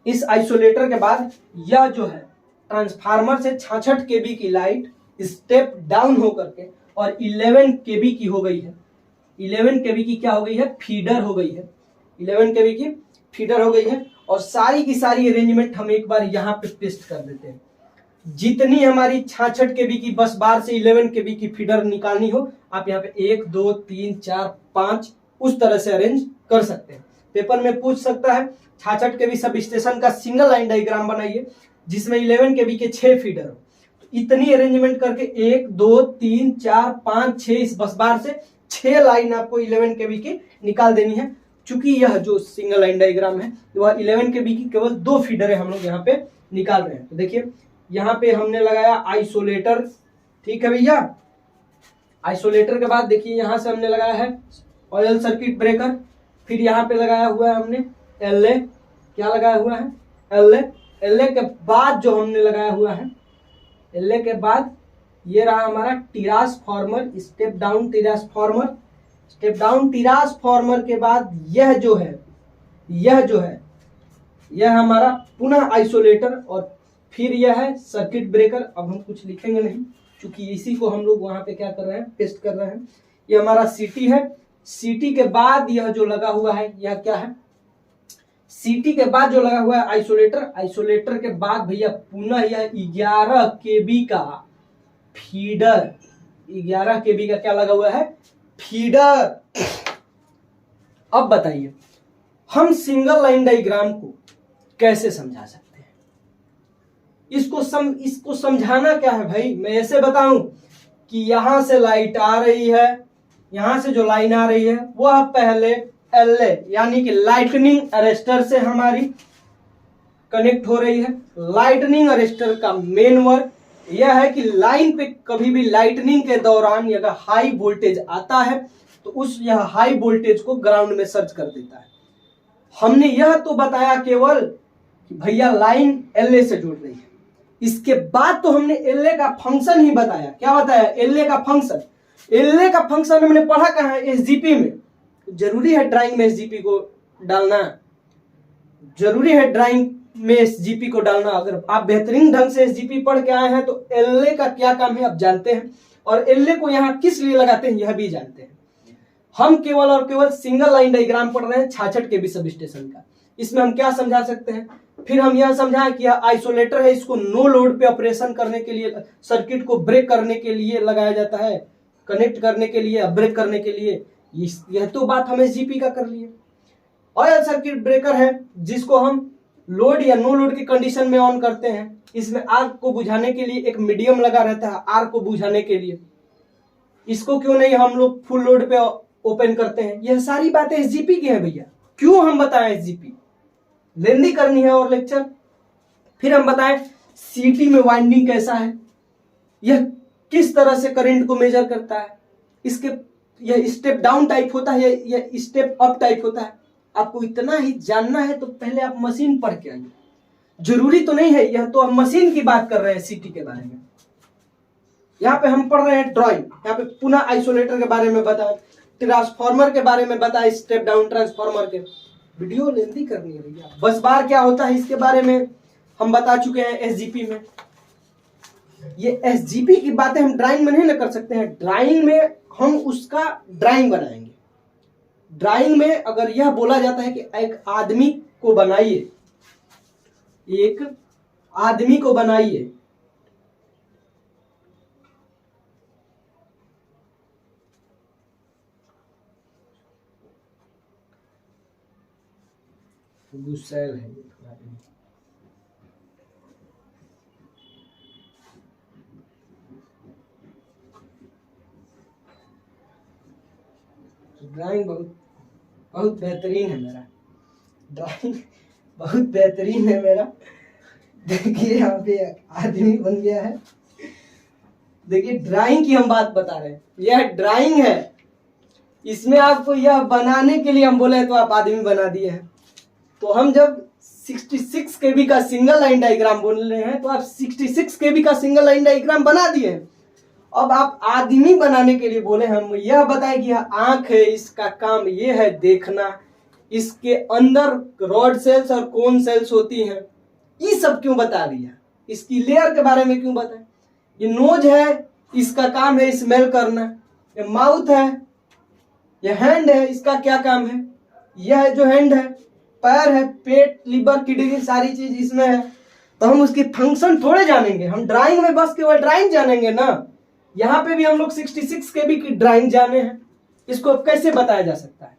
इस आइसोलेटर के बाद यह जो है ट्रांसफार्मर से 66 kV की लाइट स्टेप डाउन होकर के और 11 kV की हो गई है। 11 kV की क्या हो गई है? फीडर हो गई है। 11 kV की फीडर हो गई है। और सारी की सारी अरेंजमेंट हम एक बार यहाँ पे पेस्ट कर देते हैं। जितनी हमारी 66 kV की बस बार से 11 kV की फीडर निकालनी हो, आप यहाँ पे 1 2 3 4 5 उस तरह से अरेंज कर सकते हैं। पेपर में पूछ सकता है 66 kV सब स्टेशन का सिंगल लाइन डायग्राम बनाइए जिसमें 11 kV के 6 फीडर हो। तो इतनी अरेंजमेंट करके 1 2 3 4 5 6 इस बस बार से 6 लाइन आपको 11 kV की निकाल देनी है। चूंकि यह जो सिंगल लाइन डायग्राम है वह 11 kV की केवल 2 फीडर है हम लोग यहाँ पे निकाल रहे हैं। तो देखिए यहाँ पे हमने लगाया आइसोलेटर। ठीक है भैया, आइसोलेटर के बाद देखिए यहाँ से हमने लगाया है ऑयल सर्किट ब्रेकर। फिर यहाँ पे लगाया हुआ है हमने LA। क्या लगाया हुआ है? LA के बाद जो हमने लगाया हुआ है, LA के बाद ये रहा हमारा transformer, step down transformer. Step down transformer के बाद यह जो है यह हमारा पुनः आइसोलेटर, और फिर यह है सर्किट ब्रेकर। अब हम कुछ लिखेंगे नहीं, क्योंकि इसी को हम लोग वहां पे क्या कर रहे हैं, पेस्ट कर रहे हैं। ये हमारा सीटी है। सीटी के बाद यह जो लगा हुआ है यह क्या है, सीटी के बाद जो लगा हुआ है आइसोलेटर। आइसोलेटर के बाद भैया पुनः यह 11 केबी का फीडर, 11 केबी का क्या लगा हुआ है, फीडर। अब बताइए हम सिंगल लाइन डायग्राम को कैसे समझा सकते हैं? इसको समझाना क्या है भाई, मैं ऐसे बताऊं कि यहां से लाइट आ रही है, यहां से जो लाइन आ रही है वह पहले एलए यानी कि लाइटनिंग अरेस्टर से हमारी कनेक्ट हो रही है। लाइटनिंग अरेस्टर का मेन वर्क यह है कि लाइन पे कभी भी लाइटनिंग के दौरान अगर हाई वोल्टेज आता है तो यह हाई वोल्टेज को ग्राउंड में सर्च कर देता है। हमने यह तो बताया केवल कि भैया लाइन एलए से जुड़ रही है, इसके बाद तो हमने एलए का फंक्शन ही बताया। क्या बताया? एलए का फंक्शन। एलए का फंक्शन हमने पढ़ा कहाँ है? एसजीपी में। जरूरी है ड्राइंग में एसजीपी को डालना, जरूरी है ड्राइंग में एसजीपी को डालना। अगर आप बेहतरीन ढंग से एसजीपी पढ़ के आए हैं तो एलए का क्या काम है आप जानते हैं, और एलए को यहाँ किस लिए लगाते हैं यह भी जानते हैं। हम केवल और केवल सिंगल लाइन डायग्राम पढ़ रहे हैं 66 केबी सब स्टेशन का। इसमें हम क्या समझा सकते हैं? फिर हम यह समझाएं कि यह आइसोलेटर है, इसको नो लोड पे ऑपरेशन करने के लिए, सर्किट को ब्रेक करने के लिए लगाया जाता है, कनेक्ट करने के लिए, ब्रेक करने के लिए। यह तो बात हम एसजीपी का कर लिए। और यह सर्किट ब्रेकर है जिसको हम लोड या नो लोड की कंडीशन में ऑन करते हैं। इसमें आग को बुझाने के लिए एक मीडियम लगा रहता है, आग को बुझाने के लिए। इसको क्यों नहीं हम लोग फुल लोड पे ओपन करते हैं? यह सारी बातें एसजीपी की है भैया। क्यों हम बताएं एसजीपी? लेंदी करनी है और लेक्चर। फिर हम बताएं सीटी में वाइंडिंग कैसा है, यह किस तरह से करंट को मेजर करता है, इसके यह स्टेप डाउन टाइप होता है, यह स्टेप अप टाइप होता है। आपको इतना ही जानना है तो पहले आप मशीन पढ़ के आइए। जरूरी तो नहीं है, यह तो हम मशीन की बात कर रहे हैं सीटी के बारे में। यहाँ पे हम पढ़ रहे हैं ड्राइंग, यहाँ पे पुनः आइसोलेटर के बारे में बताएं, ट्रांसफार्मर के बारे में बताएं, स्टेप डाउन ट्रांसफार्मर के। वीडियो लेंदी करनी है भैया। बस बार क्या होता है इसके बारे में हम बता चुके हैं एसजीपी में। ये एसजीपी की बातें हम ड्राइंग में नहीं ना कर सकते हैं। ड्राइंग में हम उसका ड्राइंग बनाएंगे। ड्राइंग में अगर यह बोला जाता है कि एक आदमी को बनाइए, एक आदमी को बनाइए, गुस्सैल है थोड़ा। ड्राइंग बहुत बेहतरीन है मेरा, ड्राइंग बहुत बेहतरीन है मेरा। देखिए यहाँ पे आदमी बन गया है। देखिए ड्राइंग की हम बात बता रहे हैं, यह ड्राइंग है। इसमें आपको यह बनाने के लिए हम बोले तो आप आदमी बना दिए हैं। तो हम जब 66 केबी का सिंगल लाइन डायग्राम बोल रहे हैं तो आप 66 केबी का सिंगल लाइन डायग्राम बना दिए। अब आप आदमी बनाने के लिए बोले हम यह बताएं कि यह आंख है, इसका काम यह है देखना, इसके अंदर रॉड सेल्स और कोन सेल्स होती हैं। ये सब क्यों बता रही है? इसकी लेयर के बारे में क्यों बताएं? ये नोज है, इसका काम है स्मेल करना। ये माउथ है, ये हैंड है, इसका क्या काम है? यह जो हैंड है, पैर है, पेट, लिवर, किडनी, सारी चीज इसमें है। तो हम उसकी फंक्शन थोड़े जानेंगे? हम ड्राइंग में बस केवल ड्राइंग जानेंगे ना। यहाँ पे भी हम लोग 66 केबी की ड्राइंग जाने हैं। इसको कैसे बताया जा सकता है?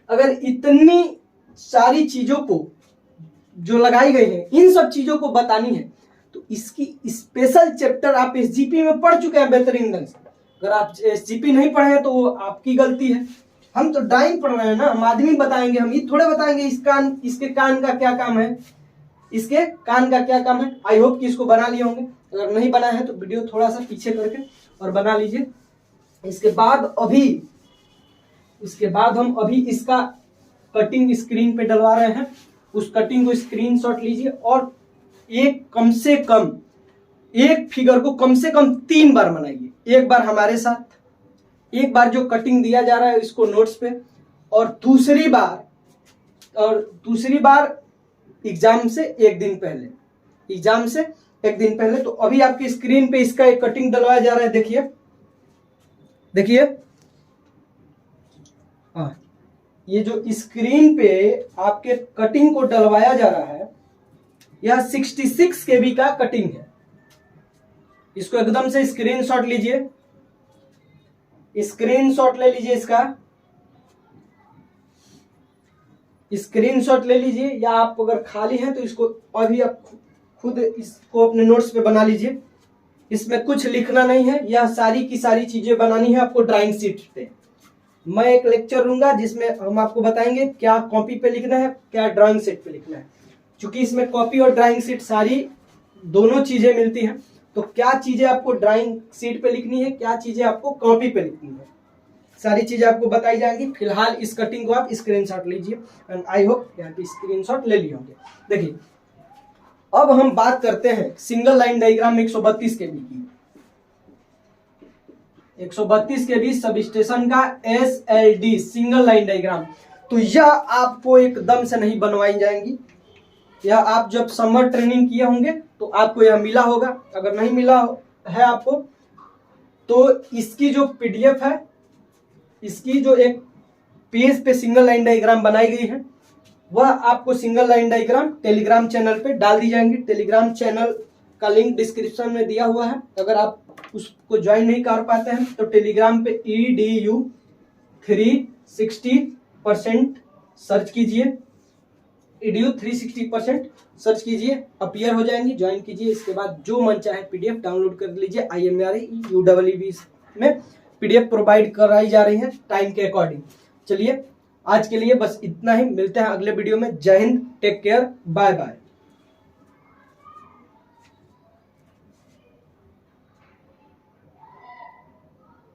अगर इतनी सारी चीजों को जो लगाई गई है, इन सब चीजों को बतानी है तो इसकी स्पेशल चैप्टर आप एसजीपी में पढ़ चुके हैं बेहतरीन ढंग से। अगर आप एसजीपी नहीं पढ़े हैं तो वो आपकी गलती है। हम तो ड्राइंग पढ़ रहे हैं ना, हम आदमी बताएंगे। हम ये थोड़े बताएंगे इसके कान का क्या काम है, इसके कान का क्या काम है। आई होप कि इसको बना लिए होंगे। अगर नहीं बना है तो वीडियो थोड़ा सा पीछे करके और बना लीजिए। इसके बाद हम अभी इसका कटिंग स्क्रीन पे डलवा रहे हैं। उस कटिंग को स्क्रीनशॉट लीजिए और एक कम से कम एक फिगर को कम से कम 3 बार बनाइए। एक बार हमारे साथ, एक बार जो कटिंग दिया जा रहा है इसको नोट्स पे, और दूसरी बार एग्जाम से एक दिन पहले, एग्जाम से एक दिन पहले। तो अभी आपकी स्क्रीन पे इसका एक कटिंग डलवाया जा रहा है, देखिए हाँ, ये जो स्क्रीन पे आपके कटिंग को डलवाया जा रहा है यह 66 KB का कटिंग है। इसको एकदम से स्क्रीनशॉट लीजिए, स्क्रीनशॉट ले लीजिए, इसका स्क्रीनशॉट ले लीजिए, या आप अगर खाली हैं तो इसको अभी आप खुद इसको अपने नोट्स पे बना लीजिए। इसमें कुछ लिखना नहीं है, यह सारी की सारी चीजें बनानी है आपको ड्राइंग शीट पे। मैं एक लेक्चर लूंगा जिसमें हम आपको बताएंगे क्या कॉपी पे लिखना है, क्या ड्राइंग शीट पे लिखना है। क्योंकि इसमें कॉपी और ड्राइंग शीट सारी दोनों चीजें मिलती हैं, तो क्या चीजें आपको ड्राइंग शीट पे लिखनी है, क्या चीजें आपको कॉपी पे लिखनी है, सारी चीजें आपको बताई जाएंगी। फिलहाल इस कटिंग को आप स्क्रीनशॉट लीजिए, एंड आई होप यहाँ पे स्क्रीनशॉट ले लिए होंगे। देखिए अब हम बात करते हैं सिंगल लाइन डायग्राम 132 KB की। 132 KB सब स्टेशन का SLD सिंगल लाइन डायग्राम। तो यह आपको एकदम से नहीं बनवाई जाएंगी, यह आप जब समर ट्रेनिंग किए होंगे तो आपको यह मिला होगा। अगर नहीं मिला है आपको तो इसकी जो PDF है, इसकी जो एक पेज पे सिंगल लाइन डायग्राम बनाई गई है, वह आपको single line diagram Telegram channel पे डाल दी जाएंगी। टेलीग्राम चैनल का लिंक डिस्क्रिप्शन में दिया हुआ है। अगर आप उसको ज्वाइन नहीं कर पाते हैं तो टेलीग्राम पे EDU 360% सर्च कीजिए, EDU 360% सर्च कीजिए, अपीयर हो जाएंगी, ज्वाइन कीजिए। इसके बाद जो मन चाहे PDF डाउनलोड कर लीजिए। IMRE UEEB में PDF प्रोवाइड कराई जा रही है टाइम के अकॉर्डिंग। चलिए आज के लिए बस इतना ही, मिलते हैं अगले वीडियो में। Jai Hind, take care, bye bye.